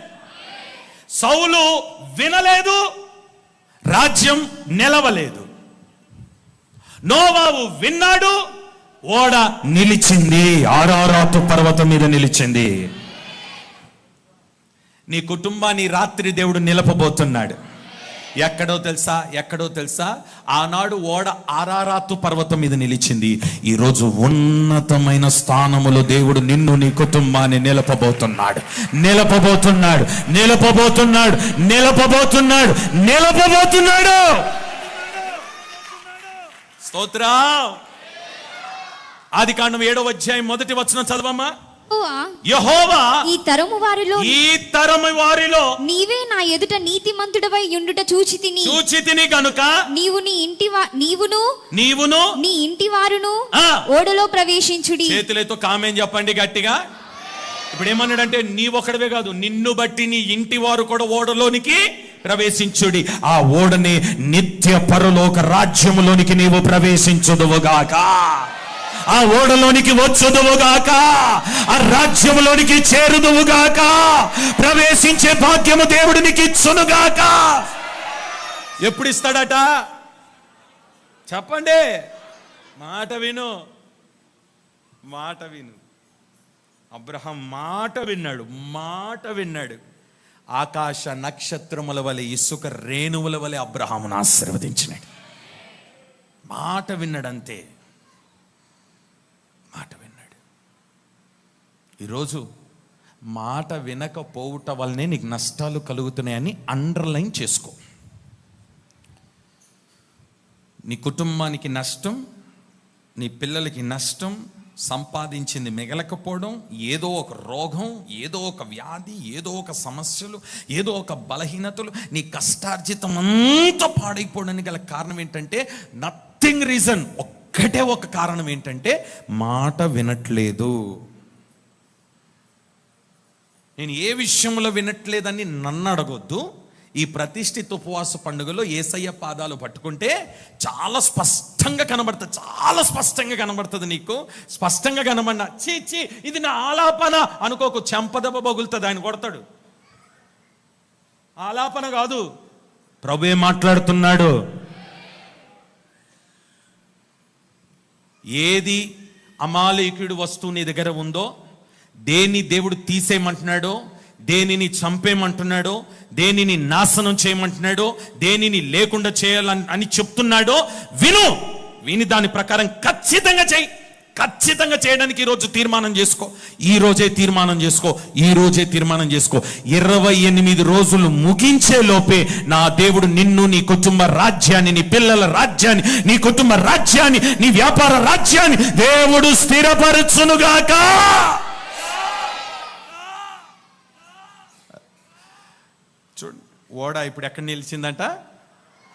A: సౌలు వినలేదు, రాజ్యం నిలవలేదు. నోవాహు విన్నాడు, ఓడ నిలిచింది, ఆరారాతు పర్వతం మీద నిలిచింది. నీ కుటుంబాన్ని రాత్రి దేవుడు నిలపబోతున్నాడు. ఎక్కడో తెలుసా? ఆనాడు ఓడ ఆరారాతు పర్వతం మీద నిలిచింది. ఈరోజు ఉన్నతమైన స్థానములో దేవుడు నిన్ను, నీ కుటుంబాన్ని నిలపబోతున్నాడు. స్తోత్రం. ఆదికాండం 7వ అధ్యాయం 1వ వచనం చదవమ్మా. యెహోవా
C: ఈ తరము వారిలో నీవే నా ఎదుట నీతిమంతుడవై ఉండుట చూచితిని గనుక నీవును నీ ఇంటి వారును ఓడలో ప్రవేశించుడి.
A: చేతులతో కామెంట్ చెప్పండి గట్టిగా. ఇప్పుడు ఏమన్నాడంటే, నీవొక్కడవే కాదు, నిన్ను బట్టి నీ ఇంటి వారు కూడా ఓడలోనికి ప్రవేశించుడి. ఆ ఓడని నిత్య పరలోక రాజ్యములోనికి నీవు ప్రవేశించుదువుగాక, ఆ ఓడలోనికి వచ్చుదువుగాక, ఆ రాజ్యములోనికి చేరుదువుగాక, ప్రవేశించే భాగ్యము దేవుడు నీకు ఇచ్చునుగాక. ఎప్పుడు ఇస్తాడట చెప్పండి? మాట విను. అబ్రహాం మాట విన్నాడు. ఆకాశ నక్షత్రముల వలె, ఇసుక రేణువుల వలె అబ్రహామును ఆశీర్వదించినాడు. మాట విన్నాడంతే. ఈరోజు మాట వినకపోవటం వల్లనే నీకు నష్టాలు కలుగుతున్నాయని అండర్లైన్ చేసుకో. నీ కుటుంబానికి నష్టం, నీ పిల్లలకి నష్టం, సంపాదించింది మిగలకపోవడం, ఏదో ఒక రోగం, ఏదో ఒక వ్యాధి, ఏదో ఒక సమస్యలు, ఏదో ఒక బలహీనతలు, నీ కష్టార్జితం అంతా పాడైపోవడానికి గల కారణం ఏంటంటే నథింగ్ రీజన్, ఒక్కటే ఒక కారణం ఏంటంటే మాట వినట్లేదు. నేను ఏ విషయంలో వినట్లేదని నన్ను అడగొద్దు. ఈ ప్రతిష్ఠిత ఉపవాస పండుగలో యేసయ్య పాదాలు పట్టుకుంటే చాలా స్పష్టంగా కనబడుతుంది. నీకు స్పష్టంగా కనబడినా చీ ఇది నా ఆలాపన అనుకోకు. చెంపదెబ్బ బగులుతుంది, ఆయన కొడతాడు. ఆలాపన కాదు, ప్రభువే మాట్లాడుతున్నాడు. ఏది అమాలేకుడి వస్తువు నీ దగ్గర ఉందో, దేన్ని దేవుడు తీసేయమంటున్నాడో, దేనిని చంపేయమంటున్నాడో, దేనిని నాశనం చేయమంటున్నాడో, దేనిని లేకుండా చేయాలని చెప్తున్నాడో విని దాని ప్రకారం ఖచ్చితంగా చేయడానికి ఈరోజు తీర్మానం చేసుకో. 28 రోజులు ముగించే లోపే నా దేవుడు నిన్ను, నీ కుటుంబ రాజ్యాన్ని, నీ పిల్లల రాజ్యాన్ని, నీ కుటుంబ రాజ్యాన్ని, నీ వ్యాపార రాజ్యాన్ని దేవుడు స్థిరపరచునుగాక. చూడండి, ఓడ ఇప్పుడు ఎక్కడ నిలిచిందంట?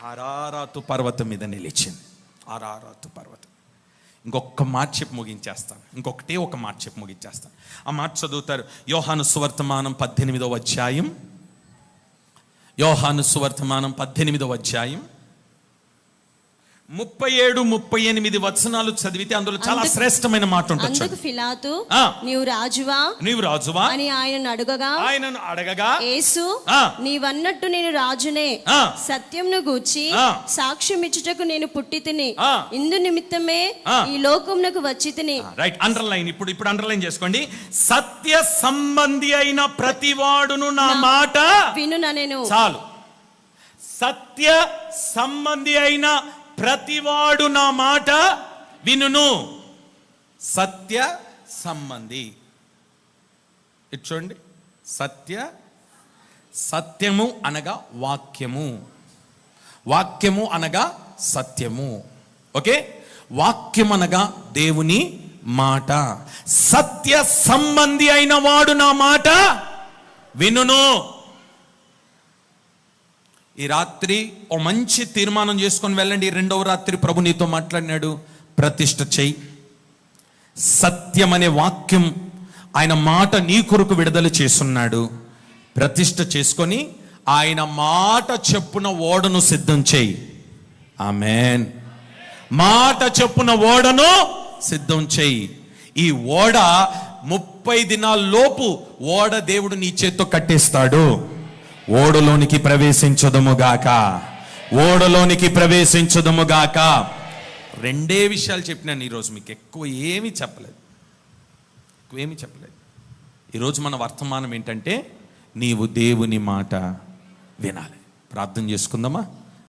A: ఆరారాతు పర్వతం మీద నిలిచింది. ఆరారాతు పర్వతం. ఇంకొక మాట చెప్పి ముగించేస్తాను. ఆ మాట చదువుతారు. యోహాను సువర్తమానం 18వ అధ్యాయం. 37-38 వచనాలు చదివితే అందులో చాలా శ్రేష్టమైన మాట ఉంటుంది.
B: అందుకు పిలాతు, నీవు రాజువా అని ఆయనను అడగగా యేసు, నీవన్నట్టు నేను రాజునే, సత్యంను గూర్చి సాక్ష్యం ఇచ్చుటకు నేను పుట్టి తిని, ఇందు నిమిత్తమే ఈ లోకమునకు వచ్చి తిని.
A: Right, underline. ఇప్పుడు అండర్లైన్ చేసుకోండి. సత్య సంబంధి అయిన ప్రతివాడును నా మాట
B: వినుననెను.
A: చాలు. సత్య సంబంధి అయిన ప్రతివాడు నా మాట వినును. సత్య సంబంధి. ఇటు చూడండి. సత్యము అనగా వాక్యము అనగా సత్యము. ఓకే, వాక్యం అనగా దేవుని మాట. సత్య సంబంధి అయిన వాడు నా మాట వినును. ఈ రాత్రి ఓ మంచి తీర్మానం చేసుకొని వెళ్ళండి. 2వ రాత్రి ప్రభు నీతో మాట్లాడినాడు. ప్రతిష్ఠ చెయ్యి. సత్యం అనే వాక్యం ఆయన మాట నీ కొరకు విడుదల చేస్తున్నాడు. ప్రతిష్ఠ చేసుకొని ఆయన మాట చెప్పున ఓడను సిద్ధం చేయి. ఆమేన్. మాట చెప్పున ఓడను సిద్ధం చేయి. ఈ ఓడ 30 దినాల లోపు ఓడ దేవుడు నీ చేత్తో కట్టేస్తాడు. ఓడలోనికి ప్రవేశించదుముగాక, ఓడలోనికి ప్రవేశించదుముగాక. రెండే విషయాలు చెప్పినాను ఈరోజు, మీకు ఎక్కువ ఏమీ చెప్పలేదు. ఈరోజు మన వర్తమానం ఏంటంటే నీవు దేవుని మాట వినాలి. ప్రార్థన చేసుకుందామా?